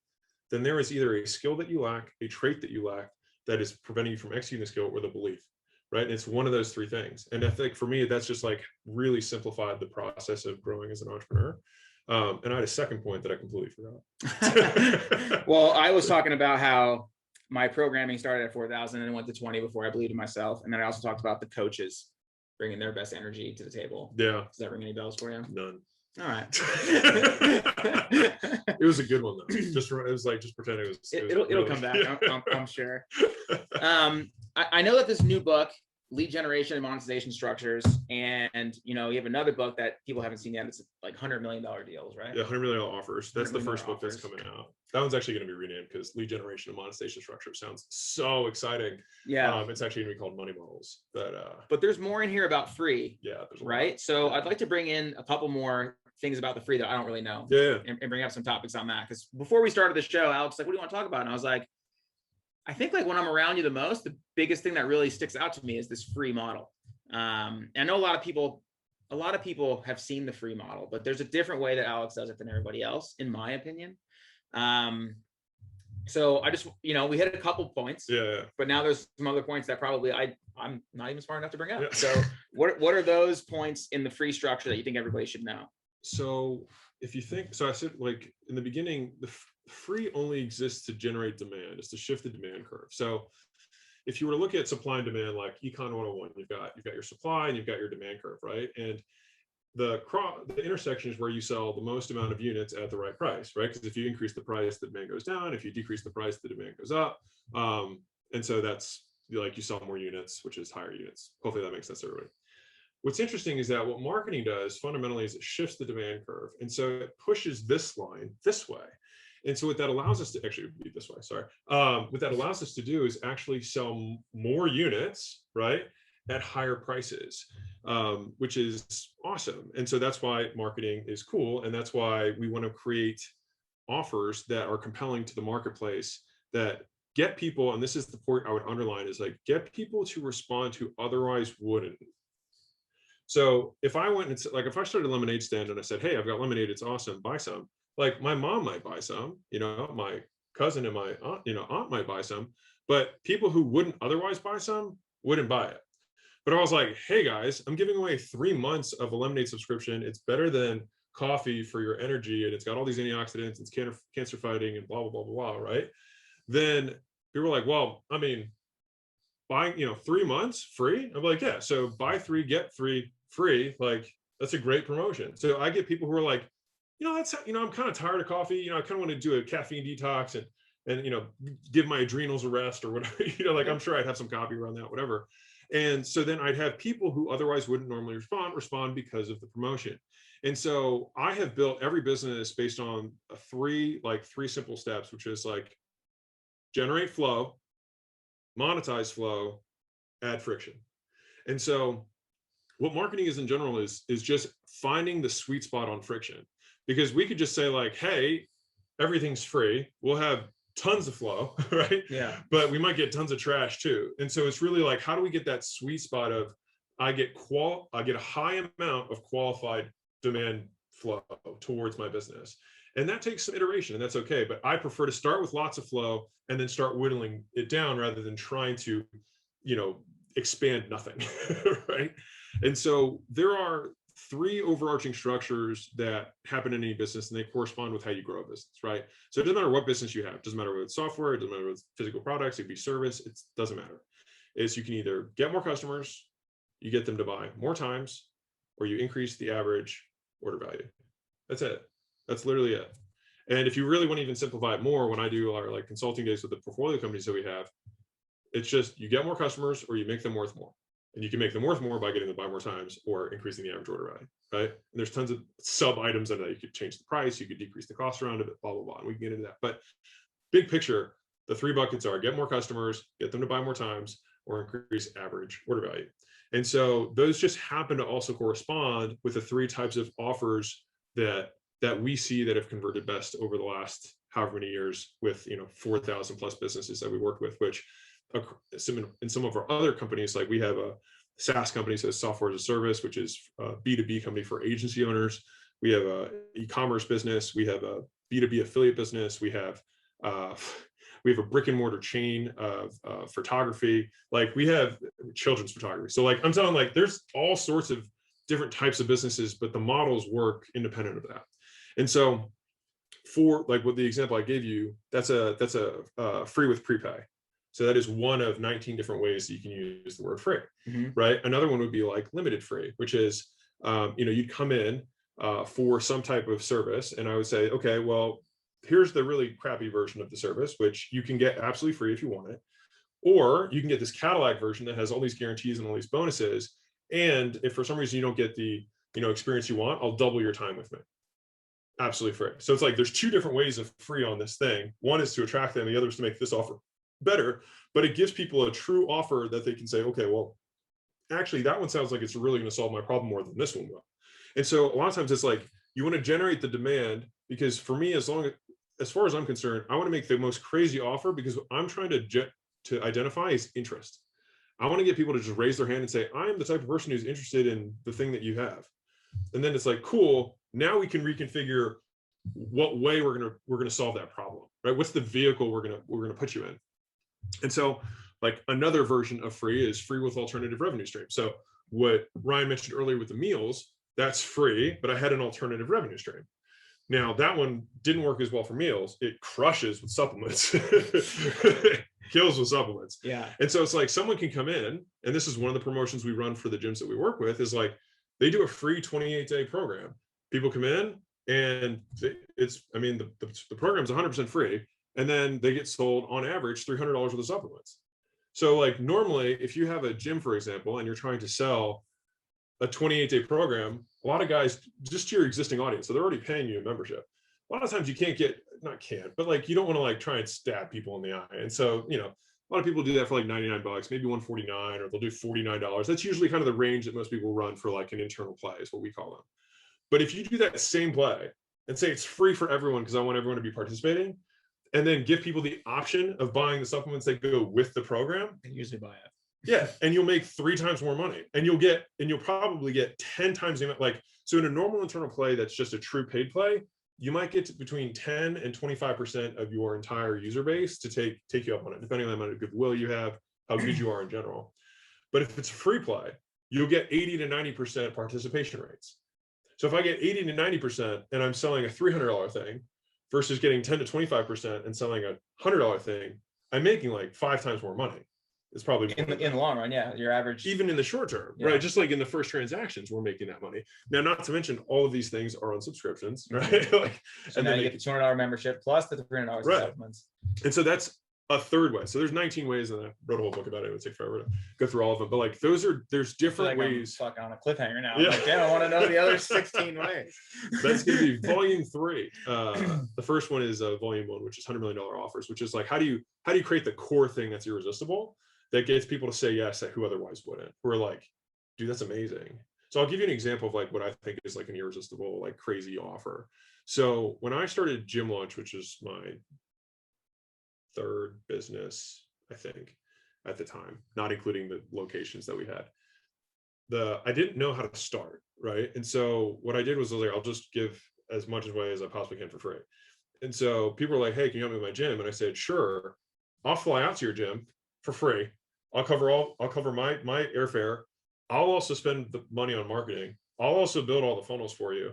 then there is either a skill that you lack, a trait that you lack that is preventing you from executing the skill, or the belief, right? And it's one of those three things. And I think for me, that's just like really simplified the process of growing as an entrepreneur. And I had a second point that I completely forgot. Well, I was talking about how my programming started at 4,000 and went to 20 before I believed in myself. And then I also talked about the coaches bringing their best energy to the table. Yeah. Does that ring any bells for you? None. All right. It was a good one though. Just it was like just pretend it was. It'll really, come back. Yeah. I'm sure. I know that this new book, Lead Generation and Monetization Structures, and you have another book that people haven't seen yet. It's like $100 million deals, right? Yeah, $100 million offers. That's the first book that's coming out. That one's actually going to be renamed because Lead Generation and Monetization Structure sounds so exciting. Yeah. It's actually going to be called Money Models. But there's more in here about free. Yeah. There's a right. lot. So I'd like to bring in a couple more things about the free that I don't really know. Yeah. And bring up some topics on that. Because before we started the show, Alex was like, what do you want to talk about? And I was like, I think like when I'm around you the most, the biggest thing that really sticks out to me is this free model. I know a lot of people have seen the free model, but there's a different way that Alex does it than everybody else, in my opinion. So I just, we hit a couple points, but now there's some other points that probably I'm not even smart enough to bring up. Yeah. So what are those points in the free structure that you think everybody should know? So if you think, so I said like in the beginning, the free only exists to generate demand. It's to shift the demand curve. So if you were to look at supply and demand, like Econ 101, you've got your supply and you've got your demand curve, right? And the intersection is where you sell the most amount of units at the right price, right? Because if you increase the price, the demand goes down. If you decrease the price, the demand goes up. And so that's like you sell more units, which is higher units. Hopefully that makes sense to everybody. What's interesting is that what marketing does fundamentally is it shifts the demand curve. And so it pushes this line this way. And so what that allows us to actually be this way, sorry. What that allows us to do is actually sell more units, right, at higher prices, which is awesome. And so that's why marketing is cool. And that's why we want to create offers that are compelling to the marketplace that get people, and this is the point I would underline, is like get people to respond who otherwise wouldn't. So if I went and like, if I started a lemonade stand and I said, hey, I've got lemonade, it's awesome, buy some. Like my mom might buy some, my cousin and my aunt might buy some, but people who wouldn't otherwise buy some wouldn't buy it. But I was like, hey guys, I'm giving away 3 months of a lemonade subscription. It's better than coffee for your energy. And it's got all these antioxidants, it's cancer fighting and blah, blah, blah, blah, blah, right? Then people were like, well, I mean, buying, 3 months free. I'm like, yeah, so buy 3, get 3 free. Like that's a great promotion. So I get people who are like, that's, I'm kind of tired of coffee. I kind of want to do a caffeine detox and give my adrenals a rest or whatever, like I'm sure I'd have some coffee around that, whatever. And so then I'd have people who otherwise wouldn't normally respond because of the promotion. And so I have built every business based on three simple steps, which is like generate flow, monetize flow, add friction. And so what marketing is in general is just finding the sweet spot on friction, because we could just say like, hey, everything's free. We'll have tons of flow, right? Yeah. But we might get tons of trash too. And so it's really like, how do we get that sweet spot of I get a high amount of qualified demand flow towards my business. And that takes some iteration, and that's okay. But I prefer to start with lots of flow and then start whittling it down rather than trying to, expand nothing, right? And so there are 3 overarching structures that happen in any business, and they correspond with how you grow a business, right? So it doesn't matter what business you have. It doesn't matter whether it's software, it doesn't matter whether it's physical products, it could be service, it doesn't matter. It's you can either get more customers, you get them to buy more times, or you increase the average order value. That's it. That's literally it. And if you really want to even simplify it more, when I do our like consulting days with the portfolio companies that we have, it's just you get more customers or you make them worth more. And you can make them worth more by getting them to buy more times or increasing the average order value, right? And there's tons of sub items in that. You could change the price, you could decrease the cost around it, blah, blah, blah. And we can get into that. But big picture, the 3 buckets are get more customers, get them to buy more times, or increase average order value. And so those just happen to also correspond with the 3 types of offers that we see that have converted best over the last however many years with 4,000 plus businesses that we worked with, which in some of our other companies, like we have a SaaS company, so software as a service, which is a B2B company for agency owners. We have a e-commerce business. We have a B2B affiliate business. We have a brick and mortar chain of photography. Like we have children's photography. So like I'm telling, like there's all sorts of different types of businesses, but the models work independent of that. And so for like what the example I gave you, that's a free with prepay. So that is one of 19 different ways that you can use the word free, right? Another one would be like limited free, which is, you'd come in for some type of service, and I would say, okay, well, here's the really crappy version of the service, which you can get absolutely free if you want it, or you can get this Cadillac version that has all these guarantees and all these bonuses. And if for some reason you don't get the experience you want, I'll double your time with me. Absolutely free. So it's like there's 2 different ways of free on this thing. One is to attract them, the other is to make this offer better, but it gives people a true offer that they can say, okay, well, actually that one sounds like it's really going to solve my problem more than this one will. And so a lot of times it's like you want to generate the demand, because for me, as far as I'm concerned, I want to make the most crazy offer, because what I'm trying to identify is interest. I want to get people to just raise their hand and say, I am the type of person who's interested in the thing that you have. And then it's like, cool, now we can reconfigure what way we're gonna solve that problem, right? What's the vehicle we're gonna put you in? And so like another version of free is free with alternative revenue stream. So what Ryan mentioned earlier with the meals, that's free, but I had an alternative revenue stream. Now that one didn't work as well for meals. It crushes with supplements. Kills with supplements. Yeah. And so it's like someone can come in, and this is one of the promotions we run for the gyms that we work with, is like they do a free 28-day program. People come in, and the program's 100% free, and then they get sold on average $300 worth of supplements. So like normally, if you have a gym, for example, and you're trying to sell a 28-day program, a lot of guys, just to your existing audience, so they're already paying you a membership. A lot of times you but like you don't want to like try and stab people in the eye. And so, a lot of people do that for like $99, maybe $149, or they'll do $49. That's usually kind of the range that most people run for like an internal play, is what we call them. But if you do that same play and say it's free for everyone because I want everyone to be participating, and then give people the option of buying the supplements that go with the program, they usually buy it. Yeah, and you'll make 3 times more money, and you'll probably get 10 times the amount. Like, so in a normal internal play that's just a true paid play, you might get to between 10 and 25% of your entire user base to take you up on it, depending on the amount of goodwill you have, how good you are in general. But if it's a free play, you'll get 80 to 90% participation rates. So if I get 80 to 90% and I'm selling a $300 thing versus getting 10 to 25% and selling a $100 thing, I'm making like 5 times more money. It's probably in the long run, yeah. Your average, even in the short term, right? Just like in the first transactions, we're making that money. Now, not to mention all of these things are on subscriptions, right? Like, so and then you get the $200 membership plus the $300 supplements. And so that's a third way. So there's 19 ways, and I wrote a whole book about it. It would take forever to go through all of them. But like there's different ways. I'm stuck on a cliffhanger now. Yeah. Like, damn, I want to know the other 16 ways. That's going to be volume 3. The first one is volume 1, which is $100 million offers, which is like how do you create the core thing that's irresistible, that gets people to say yes that who otherwise wouldn't. Who are like, dude, that's amazing. So I'll give you an example of like what I think is like an irresistible, like crazy offer. So when I started Gym Launch, which is my 3rd business, I think, at the time, not including the locations that we had, I didn't know how to start, right? And so what I did was like, I'll just give as much away as I possibly can for free. And so people were like, hey, can you help me with my gym? And I said, sure, I'll fly out to your gym for free. I'll cover my airfare. I'll also spend the money on marketing. I'll also build all the funnels for you.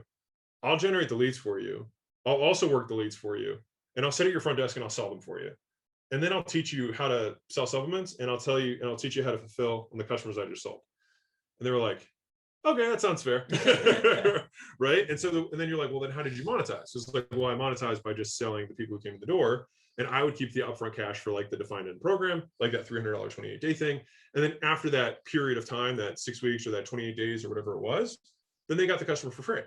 I'll generate the leads for you. I'll also work the leads for you. And I'll sit at your front desk and I'll sell them for you. And then I'll teach you how to sell supplements, and I'll teach you how to fulfill on the customers I just sold. And they were like, okay, that sounds fair. Right? And so and then you're like, well, then how did you monetize? So it's like, well, I monetized by just selling the people who came in the door. And I would keep the upfront cash for like the defined end program, like that $300 28-day thing. And then after that period of time, that 6 weeks or that 28 days or whatever it was, then they got the customer for free.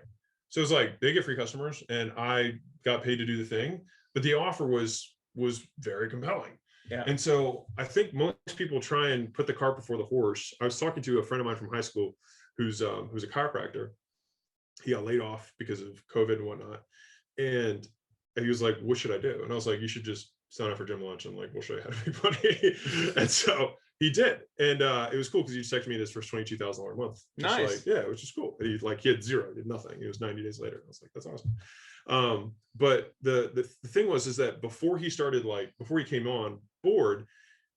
So it's like they get free customers and I got paid to do the thing, but the offer was very compelling. Yeah. And so I think most people try and put the cart before the horse. I was talking to a friend of mine from high school who's a chiropractor. He got laid off because of COVID and whatnot. And he was like, what should I do? And I was like, you should just sign up for gym lunch and like, we'll show you how to make money. And so he did. And it was cool because he just texted me his first $22,000 a month. Nice. Like, yeah, which is cool. He had zero, did nothing. It was 90 days later. I was like, that's awesome. But the thing is that before he came on board,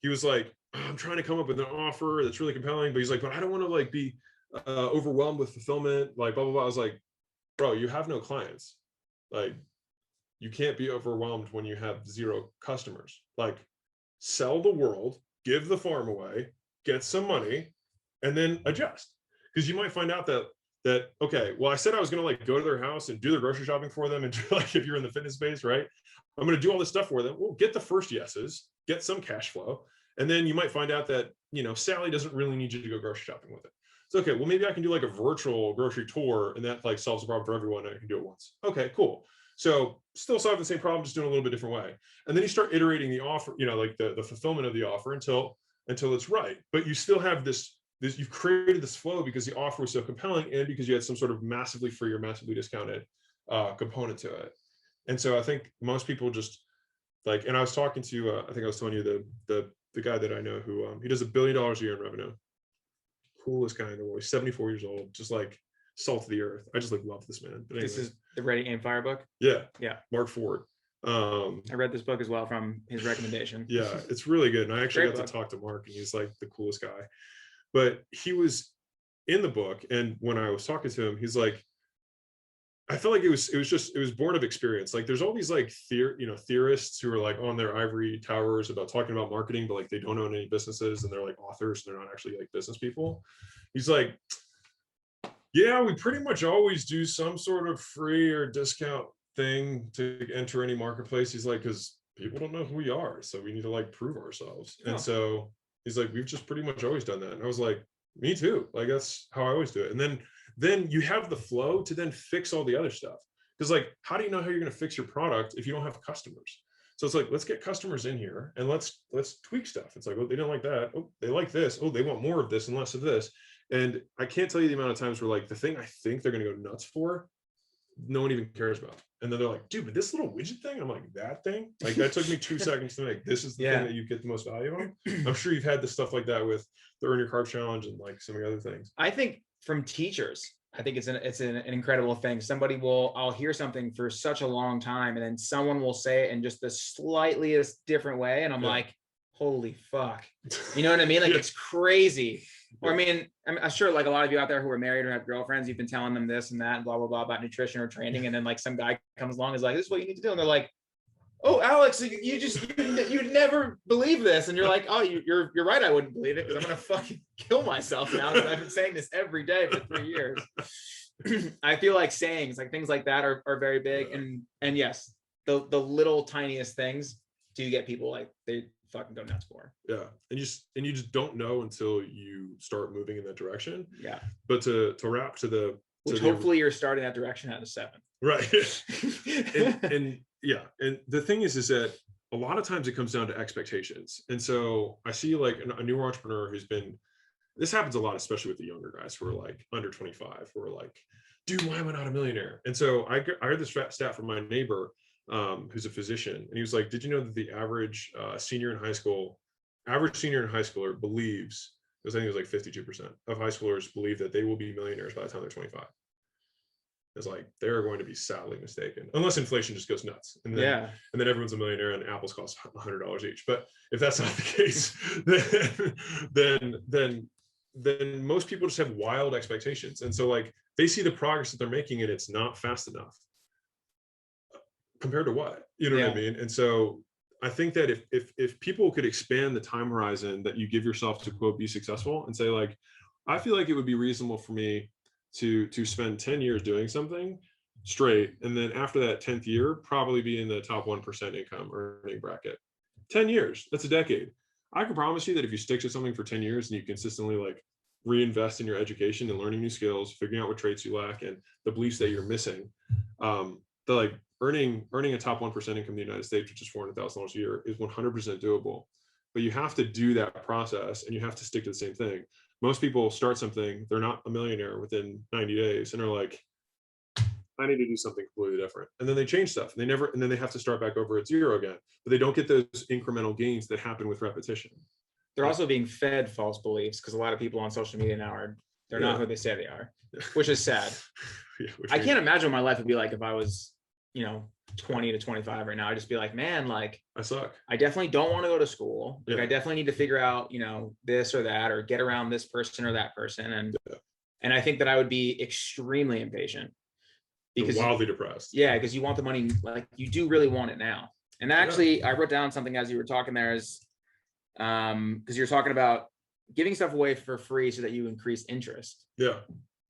he was like, I'm trying to come up with an offer that's really compelling, but he's like, but I don't want to like be overwhelmed with fulfillment, like blah, blah, blah. I was like, bro, you have no clients. Like, you can't be overwhelmed when you have zero customers. Like, sell the world, give the farm away, get some money, and then adjust. Because you might find out that okay, well, I said I was going to like go to their house and do their grocery shopping for them, and like if you're in the fitness space, right, I'm going to do all this stuff for them. Well, get the first yeses, get some cash flow, and then you might find out that, you know, Sally doesn't really need you to go grocery shopping with it. It's okay, well, maybe I can do like a virtual grocery tour, and that like solves the problem for everyone, and I can do it once. Okay, cool. So still solve the same problem, just doing a little bit different way. And then you start iterating the offer, you know, like the fulfillment of the offer until it's right. But you still have this, you've created this flow because the offer was so compelling and because you had some sort of massively free or massively discounted component to it. And so I think most people just like, and I was talking to, I think I was telling you the guy that I know who, he does $1 billion a year in revenue. Coolest guy in the world. He's 74 years old, just like salt of the earth. I just like love this man. But anyway. This is the Ready Aim Fire book. Yeah. Yeah. Mark Ford. I read this book as well from his recommendation. Yeah, it's really good. And I actually got book. to talk to Mark, and he's like the coolest guy. But he was in the book, and when I was talking to him, he's like, I felt like it was born of experience. Like there's all these like theorists who are like on their ivory towers about talking about marketing, but like they don't own any businesses, and they're like authors, and they're not actually like business people. He's like, yeah, we pretty much always do some sort of free or discount thing to enter any marketplace. He's like, because people don't know who we are, so we need to like prove ourselves. And so he's like, we've just pretty much always done that. And I was like, me too. Like that's how I always do it. And then you have the flow to then fix all the other stuff. Because like, how do you know how you're going to fix your product if you don't have customers? So it's like, let's get customers in here and let's tweak stuff. It's like, oh, they don't like that. Oh, they like this. Oh, they want more of this and less of this. And I can't tell you the amount of times where like the thing I think they're going to go nuts for, no one even cares about. And then they're like, dude, but this little widget thing, I'm like, that thing? Like that took me 2 seconds to make. This is the thing that you get the most value on. I'm sure you've had the stuff like that with the Earn Your Carb Challenge and like some of the other things. I think from teachers, I think it's an incredible thing. I'll hear something for such a long time, and then someone will say it in just the slightest different way. And I'm like, holy fuck. You know what I mean? Like it's crazy. Or I mean, I'm sure like a lot of you out there who are married or have girlfriends, you've been telling them this and that and blah, blah, blah about nutrition or training. And then like some guy comes along and is like, this is what you need to do. And they're like, oh, Alex, you'd never believe this. And you're like, oh, you're right. I wouldn't believe it because I'm going to fucking kill myself now because I've been saying this every day for 3 years. I feel like sayings, like things like that are very big. And yes, the little tiniest things do get people like they fucking go nuts for. Yeah. And you just don't know until you start moving in that direction. Yeah. But to wrap to hopefully you're starting that direction at a 7. Right. and yeah. And the thing is that a lot of times it comes down to expectations. And so I see like a new entrepreneur this happens a lot, especially with the younger guys who are like under 25, who are like, dude, why am I not a millionaire? And so I heard this stat from my neighbor, who's a physician, and he was like, did you know that the average senior in high schooler believes, I think it was like 52% of high schoolers believe that they will be millionaires by the time they're 25. It's like they're going to be sadly mistaken, unless inflation just goes nuts, and then everyone's a millionaire and apples cost $100 each. But if that's not the case, then most people just have wild expectations, and so like they see the progress that they're making and it's not fast enough compared to what, you know what I mean? And so I think that if people could expand the time horizon that you give yourself to quote be successful, and say like, I feel like it would be reasonable for me to spend 10 years doing something straight, and then after that 10th year probably be in the top 1% income earning bracket. 10 years, that's a decade. I can promise you that if you stick to something for 10 years and you consistently like reinvest in your education and learning new skills, figuring out what traits you lack and the beliefs that you're missing, like earning a top 1% income in the United States, which is $400,000 a year, is 100% doable. But you have to do that process, and you have to stick to the same thing. Most people start something, they're not a millionaire within 90 days, and they're like, I need to do something completely different. And then they change stuff, and then they have to start back over at zero again. But they don't get those incremental gains that happen with repetition. They're also being fed false beliefs, because a lot of people on social media now they're not who they say they are, which is sad. I can't imagine what my life would be like if I was, 20 to 25 right now. I'd just be like, man, like, I suck. I definitely don't want to go to school. Like, I definitely need to figure out, this or that, or get around this person or that person. And I think that I would be extremely impatient. Because wildly depressed. Yeah, because you want the money, like, you do really want it now. And actually, I wrote down something as you were talking there, is because you're talking about giving stuff away for free so that you increase interest. Yeah.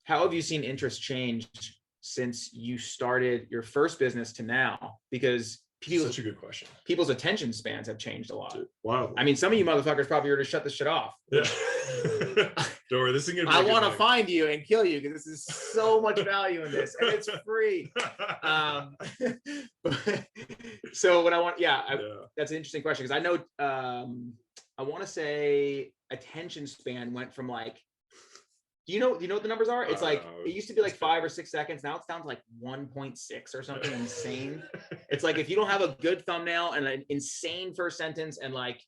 How have you seen interest change since you started your first business to now? Because such a good question. People's attention spans have changed a lot. Wow. I mean, some of you motherfuckers probably were to shut this shit off. Yeah. Don't worry, this is gonna be I want to find you and kill you, because this is so much value in this, and it's free. So what I want, that's an interesting question, because I know I want to say attention span went from like, do you know what the numbers are? It's like, it used to be like 5 or 6 seconds. Now it's down to like 1.6 or something insane. It's like, if you don't have a good thumbnail and an insane first sentence and like,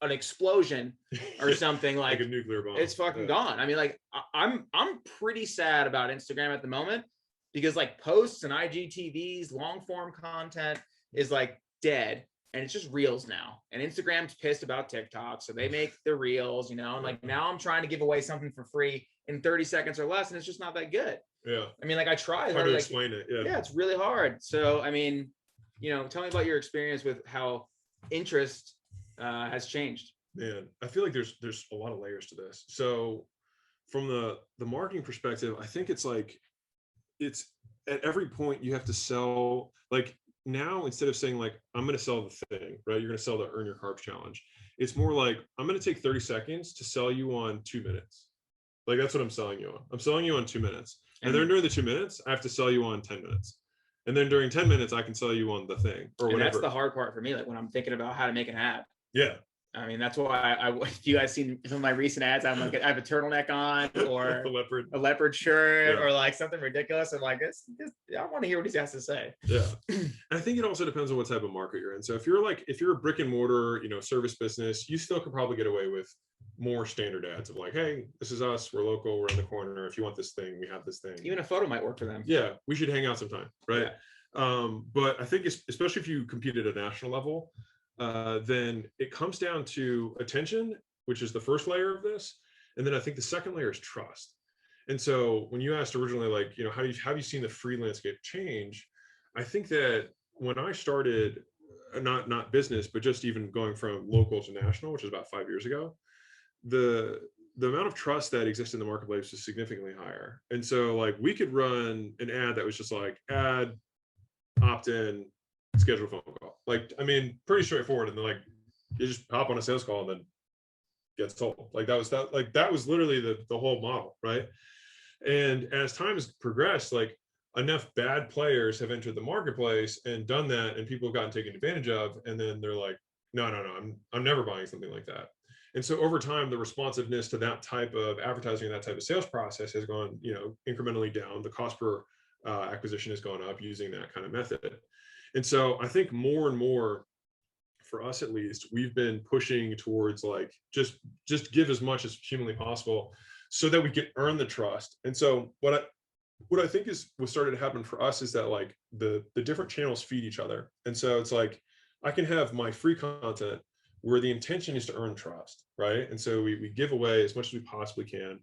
an explosion or something, like a nuclear bomb, it's fucking gone. I mean, like, I'm pretty sad about Instagram at the moment, because like posts and IGTVs, long form content is like dead. And it's just reels now. And Instagram's pissed about TikTok, so they make the reels, and like, now I'm trying to give away something for free in 30 seconds or less, and it's just not that good. Yeah. I mean, like, I try hard to explain it. Yeah, it's really hard. So, I mean, tell me about your experience with how interest has changed. Man, I feel like there's a lot of layers to this. So from the marketing perspective, I think it's like, it's at every point you have to sell. Like, now, instead of saying like, I'm going to sell the thing, right? You're going to sell the Earn Your Carbs challenge. It's more like, I'm going to take 30 seconds to sell you on 2 minutes. Like, that's what I'm selling you on. I'm selling you on 2 minutes. And then during the 2 minutes, I have to sell you on 10 minutes. And then during 10 minutes, I can sell you on the thing or whatever. And that's the hard part for me. Like, when I'm thinking about how to make an ad. Yeah. I mean, that's why if you guys seen some of my recent ads, I'm like, I have a turtleneck on, or a leopard shirt, or like something ridiculous. I'm like, I want to hear what he has to say. Yeah. I think it also depends on what type of market you're in. So if you're a brick and mortar, service business, you still could probably get away with more standard ads of like, hey, this is us, we're local, we're in the corner. If you want this thing, we have this thing. Even a photo might work for them. Yeah. We should hang out sometime. Right. Yeah. But I think especially if you compete at a national level, then it comes down to attention, which is the first layer of this. And then I think the second layer is trust. And so when you asked originally, like, have you seen the free landscape change? I think that when I started, not business, but just even going from local to national, which is about 5 years ago, the amount of trust that exists in the marketplace is significantly higher. And so like, we could run an ad that was just like, add, opt in, schedule a phone call. Like, I mean, pretty straightforward. And then like, you just hop on a sales call and then get sold. Like, that was literally the whole model. Right. And as time has progressed, like, enough bad players have entered the marketplace and done that, and people have gotten taken advantage of. And then they're like, no, I'm never buying something like that. And so over time, the responsiveness to that type of advertising and that type of sales process has gone, incrementally down. The cost per acquisition has gone up using that kind of method. And so I think more and more, for us at least, we've been pushing towards like, just give as much as humanly possible so that we can earn the trust. And so what I think is what started to happen for us is that like the different channels feed each other. And so it's like, I can have my free content where the intention is to earn trust, right? And so we give away as much as we possibly can.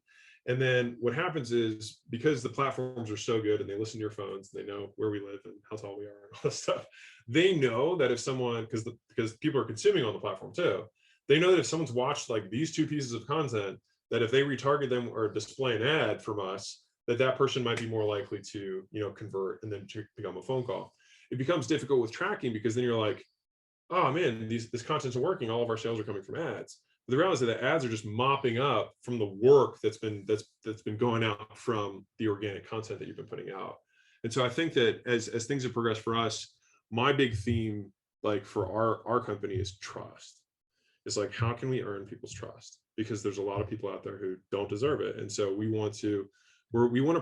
And then what happens is, because the platforms are so good and they listen to your phones, they know where we live and how tall we are and all this stuff, they know that if someone, because people are consuming on the platform too, they know that if someone's watched like these 2 pieces of content, that if they retarget them or display an ad from us, that person might be more likely to, convert and then to become a phone call. It becomes difficult with tracking, because then you're like, oh man, this content's working. All of our sales are coming from ads. But the reality is that the ads are just mopping up from the work that's been going out from the organic content that you've been putting out. And so I think that as things have progressed for us, my big theme, like for our company, is trust. It's like, how can we earn people's trust? Because there's a lot of people out there who don't deserve it. And so we want to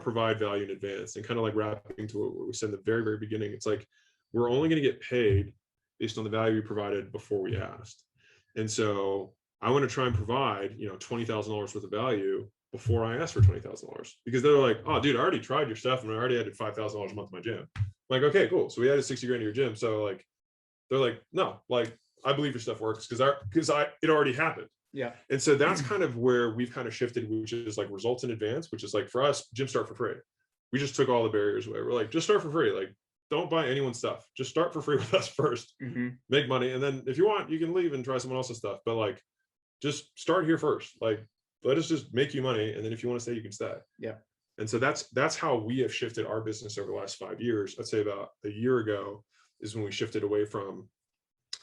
provide value in advance. And kind of like wrapping to what we said in the very, very beginning, it's like, we're only going to get paid based on the value we provided before we asked. And so I want to try and provide, $20,000 worth of value before I ask for $20,000, because they're like, oh dude, I already tried your stuff and I already added $5,000 a month to my gym. I'm like, okay, cool. So we added 60 grand to your gym. So like, they're like, no, like, I believe your stuff works because it already happened. Yeah. And so that's kind of where we've kind of shifted, which is like results in advance, which is like, for us, gyms start for free. We just took all the barriers away. We're like, just start for free. Like, don't buy anyone's stuff. Just start for free with us first, make money. And then if you want, you can leave and try someone else's stuff. But like, just start here first. Like, let us just make you money. And then if you want to stay, you can stay. Yeah. And so that's how we have shifted our business over the last 5 years. I'd say about a year ago is when we shifted away from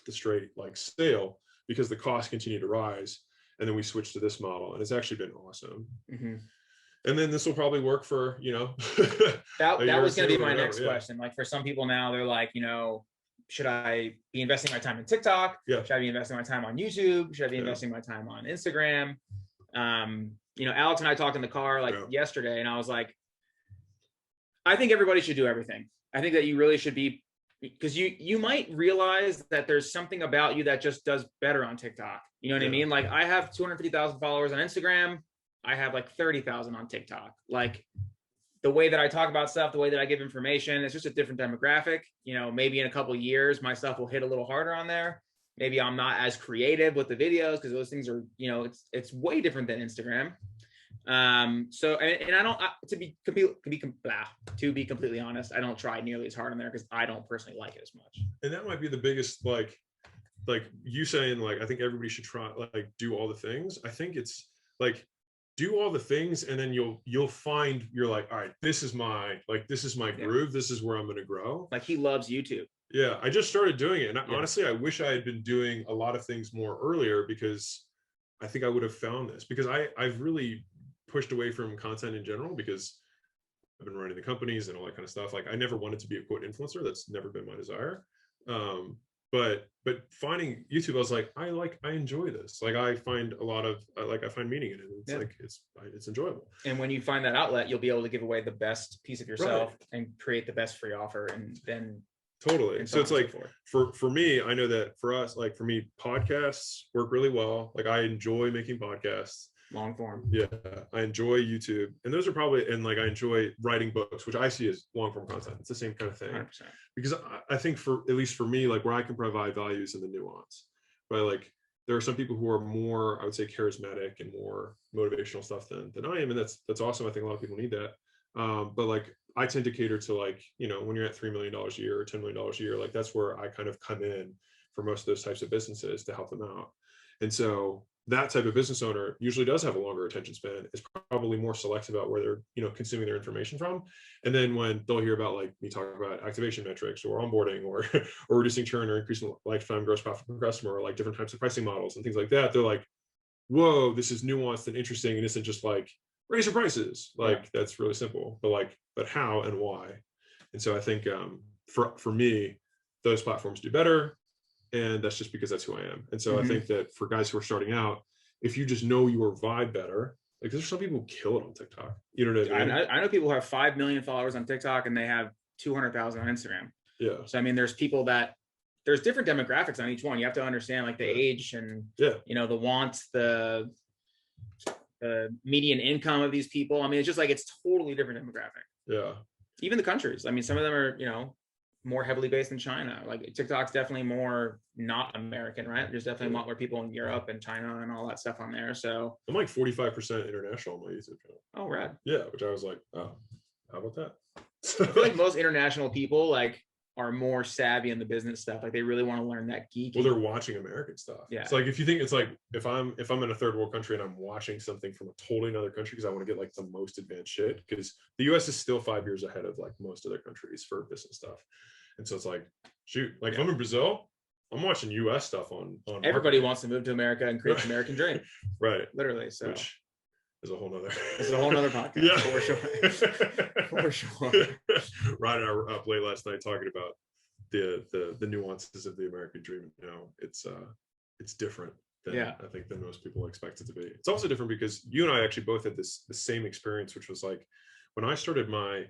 the straight like sale, because the costs continue to rise. And then we switched to this model, and it's actually been awesome. And then this will probably work for, that was going to be my next question. Like, for some people now, they're like, should I be investing my time in TikTok? Yeah. Should I be investing my time on YouTube? Should I be investing my time on Instagram? Alex and I talked in the car yesterday, and I was like, I think everybody should do everything. I think that you really should be, because you might realize that there's something about you that just does better on TikTok. You know what I mean? Like, I have 250,000 followers on Instagram. I have like 30,000 on TikTok. Like, the way that I talk about stuff, the way that I give information, it's just a different demographic. Maybe in a couple of years, my stuff will hit a little harder on there. Maybe I'm not as creative with the videos because those things are, it's way different than Instagram. So, and I don't, to be completely honest, I don't try nearly as hard on there because I don't personally like it as much. And that might be the biggest, like you saying, like, I think everybody should try, like, do all the things. I think it's like, do all the things, and then you'll find, you're like, all right, this is my groove. This is where I'm going to grow. Like, he loves YouTube. Yeah. I just started doing it. And honestly, I wish I had been doing a lot of things more earlier, because I think I would have found this, because I've really pushed away from content in general, because I've been running the companies and all that kind of stuff. Like, I never wanted to be a quote influencer. That's never been my desire. But finding YouTube, I was like, I enjoy this. Like, I find I find meaning in it. It's enjoyable. And when you find that outlet, you'll be able to give away the best piece of yourself and create the best free offer. And then totally. So it's like, for me, I know that for us, like, for me, podcasts work really well. Like, I enjoy making podcasts. Long form. Yeah, I enjoy YouTube, and those are probably, and like, I enjoy writing books, which I see as long form content. It's the same kind of thing. 100%. Because I think, for at least for me, like, where I can provide values in the nuance, right? Like, there are some people who are more, I would say, charismatic and more motivational stuff than I am, and that's awesome. I think a lot of people need that. But like, I tend to cater to, like, when you're at $3 million a year or $10 million a year, like, that's where I kind of come in for most of those types of businesses to help them out. And so that type of business owner usually does have a longer attention span, is probably more selective about where they're, consuming their information from. And then when they'll hear about, like, me talk about activation metrics or onboarding or reducing churn or increasing lifetime gross profit per customer, or like different types of pricing models and things like that, they're like, whoa, this is nuanced and interesting. And isn't just like, raise your prices. Like, that's really simple, but how and why? And so I think for me, those platforms do better. And that's just because that's who I am. And so I think that for guys who are starting out, if you just know your vibe better, like, there's some people who kill it on TikTok. You know what I mean? I know people who have 5 million followers on TikTok and they have 200,000 on Instagram. Yeah. So, I mean, there's different demographics on each one. You have to understand, like, the age and, the wants, the median income of these people. I mean, it's just like, it's totally different demographic. Yeah. Even the countries. I mean, some of them are, more heavily based in China. Like, TikTok's definitely more not American, right? There's definitely a lot more people in Europe and China and all that stuff on there. So I'm like 45% international on my YouTube channel. Oh, rad. Yeah, which I was like, oh, how about that? I feel like most international people, like, are more savvy in the business stuff. Like, they really want to learn that geeky. Well, they're watching American stuff. Yeah. It's like, if you think, it's like, if I'm in a third world country and I'm watching something from a totally another country because I want to get, like, the most advanced shit, because the US is still 5 years ahead of, like, most other countries for business stuff. And so it's like, shoot, like, if I'm in Brazil, I'm watching US stuff on everybody wants to move to America and create the American dream. Right. Literally. So is a whole nother. It's a whole nother podcast. Yeah, for sure. For sure. Ryan and I were up late last night talking about the nuances of the American dream. It's different than I think than most people expect it to be. It's also different because you and I actually both had the same experience, which was like when I started my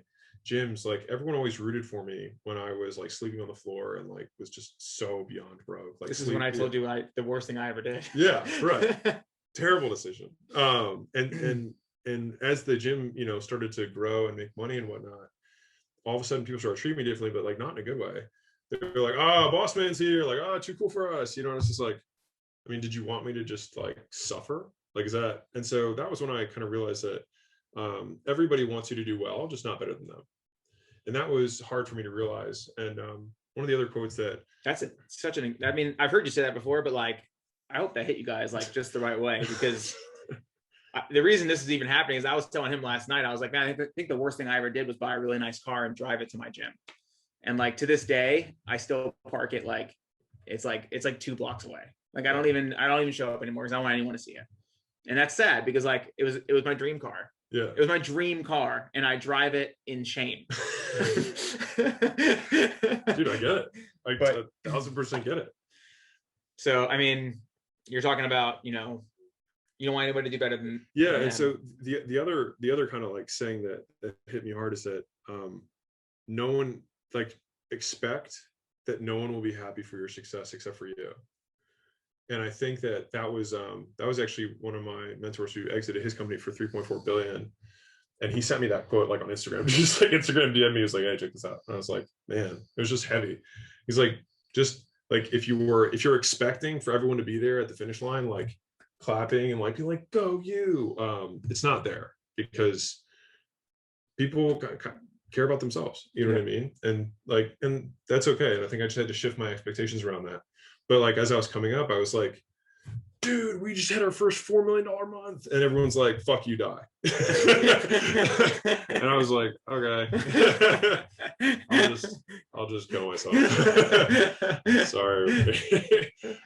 gyms, like everyone always rooted for me when I was like sleeping on the floor and like was just so beyond broke. Like this is when I told you the worst thing I ever did. Yeah, right. Terrible decision. And as the gym, started to grow and make money and whatnot, all of a sudden people started treating me differently, but like not in a good way. They're like, oh, boss man's here, like, oh, too cool for us, and it's just like, I mean, did you want me to just like suffer? Like, is that? And so that was when I kind of realized that everybody wants you to do well, just not better than them. And that was hard for me to realize. And one of the other quotes I mean, I've heard you say that before, but like, I hope that hit you guys like just the right way, because the reason this is even happening is I was telling him last night, I was like, man, I think the worst thing I ever did was buy a really nice car and drive it to my gym. And like, to this day, I still park it like, it's like 2 blocks away. Like, I don't even show up anymore because I don't want anyone to see it. And that's sad because like, it was my dream car. Yeah. It was my dream car and I drive it in shame. Dude, I get it. Like, 1,000% get it. So, I mean, you're talking about, you don't want anybody to do better than them. And so the other kind of like saying that hit me hard is that no one, like, expect that no one will be happy for your success except for you. And I think that was actually one of my mentors who exited his company for 3.4 billion. And he sent me that quote like on Instagram, just like Instagram DM me, he was like, hey, check this out. And I was like, man, it was just heavy. He's like, just like, if you're expecting for everyone to be there at the finish line, like clapping and like, be like, go you, it's not there, because people care about themselves. You know what I mean? And that's okay. And I think I just had to shift my expectations around that. But like, as I was coming up, I was like, dude, we just had our first $4 million month. And everyone's like, fuck you, die. And I was like, okay, I'll just go myself. Sorry.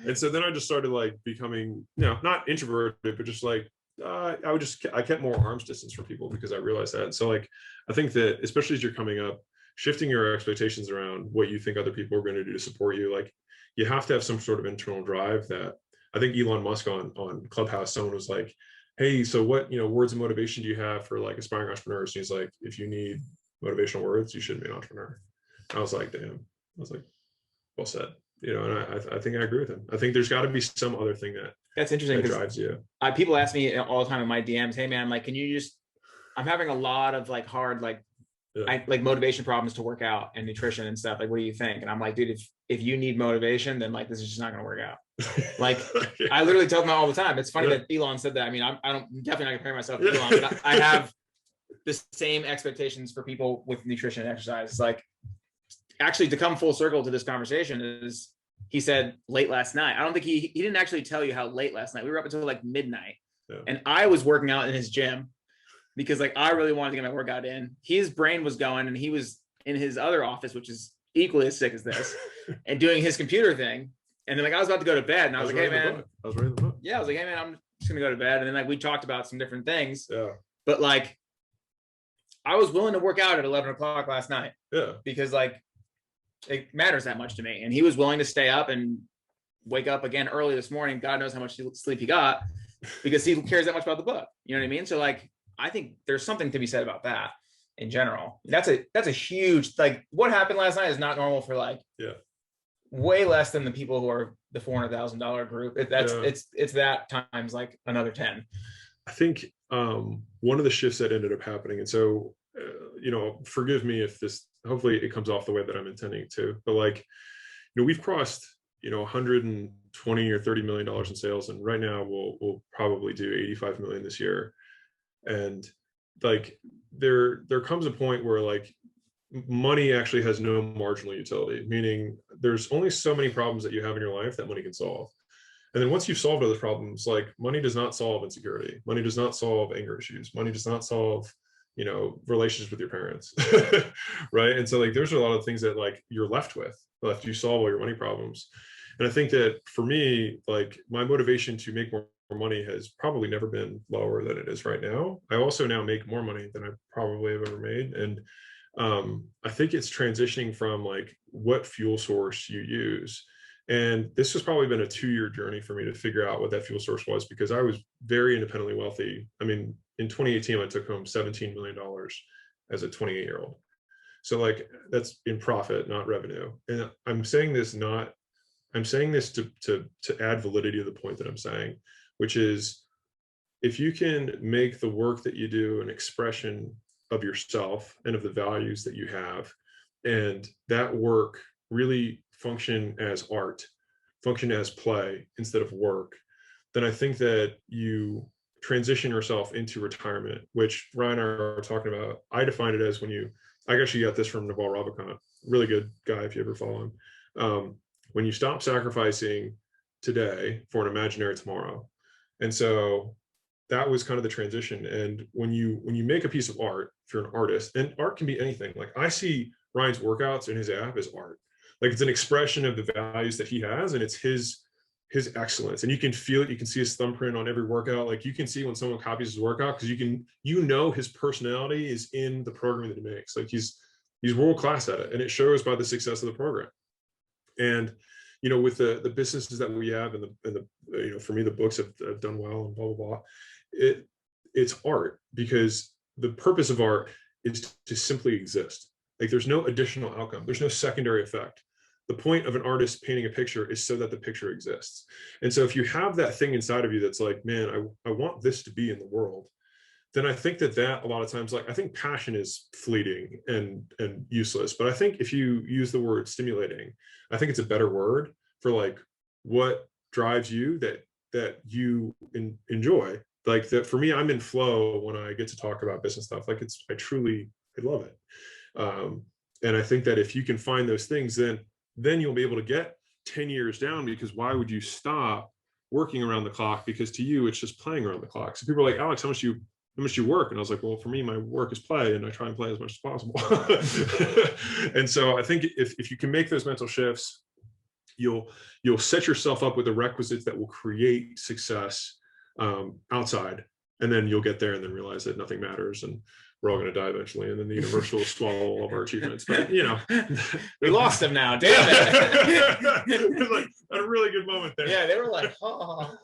And so then I just started like becoming, not introverted, but just like, I kept more arm's distance from people because I realized that. And so like, I think that especially as you're coming up, shifting your expectations around what you think other people are going to do to support you, like you have to have some sort of internal drive. That I think Elon Musk on Clubhouse, someone was like, hey, so what, words of motivation do you have for like aspiring entrepreneurs? And he's like, if you need motivational words, you shouldn't be an entrepreneur. I was like, damn. I was like, well said. And I think I agree with him. I think there's got to be some other thing that's interesting that drives you. People ask me all the time in my DMs, hey man, like, I'm having a lot of like hard, like, like motivation problems to work out and nutrition and stuff. Like, what do you think? And I'm like, dude, if you need motivation, then like, this is just not going to work out. Like, I literally tell them all the time. It's funny that Elon said that. I mean, I'm definitely not comparing myself to Elon, but I have the same expectations for people with nutrition and exercise. It's like, actually, to come full circle to this conversation is, he said late last night. I don't think he didn't actually tell you how late last night. We were up until like midnight, and I was working out in his gym because like I really wanted to get my workout in. His brain was going, and he was in his other office, which is equally as sick as this, and doing his computer thing. And then like I was about to go to bed, and I was like, hey man, I was reading the book. Yeah, I was like, hey man, I'm just gonna go to bed. And then like we talked about some different things. Yeah. But like, I was willing to work out at 11 o'clock last night. Yeah. Because like, it matters that much to me. And he was willing to stay up and wake up again early this morning. God knows how much sleep he got, because he cares that much about the book. You know what I mean? So like, I think there's something to be said about that in general. That's a huge, like, what happened last night is not normal for like, way less than the people who are the $400,000 group. It's that times like another 10. I think one of the shifts that ended up happening, and so forgive me if this, hopefully it comes off the way that I'm intending to, but like, we've crossed 120 or $30 million in sales, and right now we'll probably do 85 million this year. And like there comes a point where like money actually has no marginal utility, meaning there's only so many problems that you have in your life that money can solve. And then once you've solved other problems, like money does not solve insecurity. Money does not solve anger issues. Money does not solve, relationships with your parents. Right. And so like, there's a lot of things that like you're left with after you solve all your money problems. And I think that for me, like my motivation to make more money has probably never been lower than it is right now. I also now make more money than I probably have ever made. And I think it's transitioning from like what fuel source you use. And this has probably been a 2-year journey for me to figure out what that fuel source was, because I was very independently wealthy. I mean, in 2018, I took home $17 million as a 28-year-old. So like that's in profit, not revenue. And I'm saying this to add validity to the point that I'm saying, which is if you can make the work that you do an expression of yourself and of the values that you have, and that work really function as art, function as play instead of work, then I think that you transition yourself into retirement, which Ryan and I are talking about. I define it as I actually got this from Naval Ravikant, really good guy if you ever follow him. When you stop sacrificing today for an imaginary tomorrow. And so that was kind of the transition. And when you make a piece of art, if you're an artist, and art can be anything, like I see Ryan's workouts in his app as art. Like it's an expression of the values that he has, and it's his excellence. And you can feel it, you can see his thumbprint on every workout. Like you can see when someone copies his workout, because his personality is in the programming that he makes. Like he's world class at it, and it shows by the success of the program. And with the businesses that we have, and the for me, the books have done well, and blah blah blah. It's art, because the purpose of art is to simply exist. Like there's no additional outcome, there's no secondary effect. The point of an artist painting a picture is so that the picture exists. And so if you have that thing inside of you that's like, man, I want this to be in the world, then I think that a lot of times, like I think passion is fleeting and useless. But I think if you use the word stimulating, I think it's a better word for like what drives you that you enjoy. Like that for me, I'm in flow when I get to talk about business stuff. Like I love it. And I think that if you can find those things, then you'll be able to get 10 years down, because why would you stop working around the clock? Because to you, it's just playing around the clock. So people are like, Alex, how much do you work? And I was like, well, for me, my work is play, and I try and play as much as possible. And so I think if you can make those mental shifts, you'll set yourself up with the requisites that will create success outside, and then you'll get there and then realize that nothing matters, and we're all going to die eventually, and then the universe will swallow all of our achievements. But we lost them now. Damn it! It was like a really good moment there. Yeah, they were like, oh,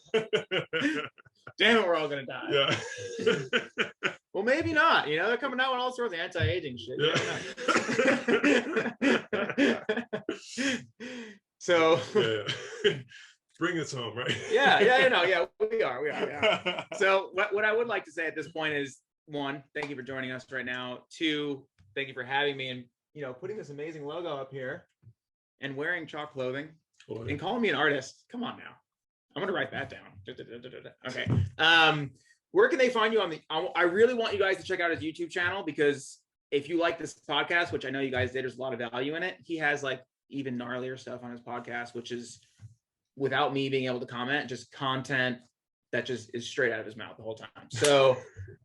damn it, we're all going to die. Yeah. Well, maybe not. They're coming out with all sorts of anti-aging shit. Yeah. So. Yeah. Bring this home, right? Yeah, we are. Yeah. So what I would like to say at this point is, 1, thank you for joining us right now. 2, thank you for having me and putting this amazing logo up here and wearing chalk clothing and calling me an artist. Come on now. I'm gonna write that down. Okay. Where can they find you I really want you guys to check out his YouTube channel, because if you like this podcast, which I know you guys did, there's a lot of value in it. He has like even gnarlier stuff on his podcast, which is without me being able to comment, just content that just is straight out of his mouth the whole time. So,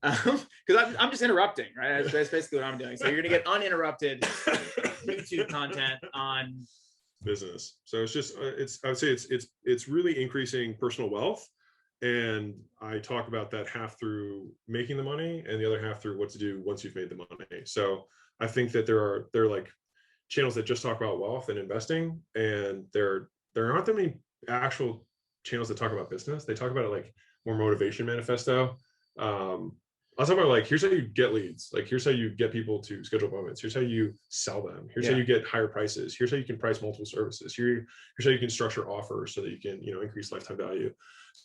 because I'm just interrupting, right? That's basically what I'm doing. So you're gonna get uninterrupted YouTube content on business. So I would say it's really increasing personal wealth, and I talk about that half through making the money and the other half through what to do once you've made the money. So I think that there are like channels that just talk about wealth and investing, and there aren't that many actual channels that talk about business. They talk about it like more motivation manifesto. I'll talk about like, here's how you get leads. Like, here's how you get people to schedule appointments. Here's how you sell them. Here's how you get higher prices. Here's how you can price multiple services. Here's how you can structure offers so that you can, increase lifetime value.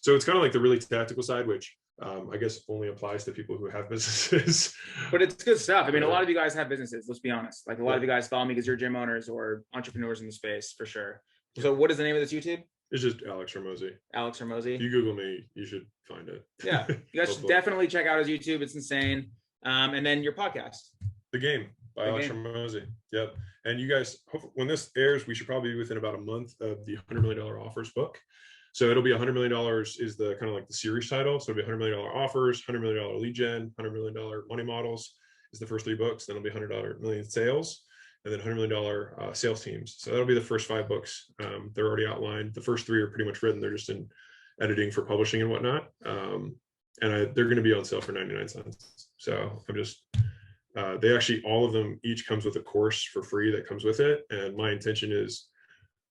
So it's kind of like the really tactical side, which I guess only applies to people who have businesses. But it's good stuff. I mean, a lot of you guys have businesses, let's be honest. Like a lot of you guys follow me because you're gym owners or entrepreneurs in the space for sure. So what is the name of this YouTube? It's just Alex Hormozi. Alex Hormozi. If you Google me, you should find it. Yeah. You guys should definitely check out his YouTube. It's insane. And then your podcast. The Game by Alex Hormozi. Yep. And you guys, when this airs, we should probably be within about a month of the $100 million offers book. So it'll be $100 million is the kind of like the series title. So it'll be $100 million offers, $100 million lead gen, $100 million money models is the first 3 books. Then it'll be $100 million sales, and then $100 million sales teams. So that'll be the first 5 books. They're already outlined. The first 3 are pretty much written. They're just in editing for publishing and whatnot. And they're going to be on sale for 99 cents. So I'm just, they actually, all of them each comes with a course for free that comes with it. And my intention is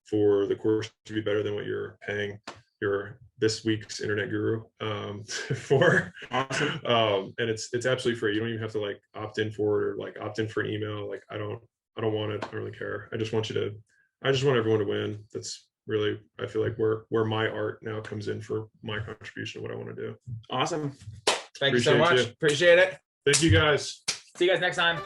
for the course to be better than what you're paying your this week's internet guru for. Awesome. And it's absolutely free. You don't even have to like opt in for it or like opt in for an email. Like I don't want it. I don't really care. I just want everyone to win. That's really, I feel like where my art now comes in for my contribution, what I want to do. Awesome. Thank you so much. Appreciate it. Thank you guys. See you guys next time.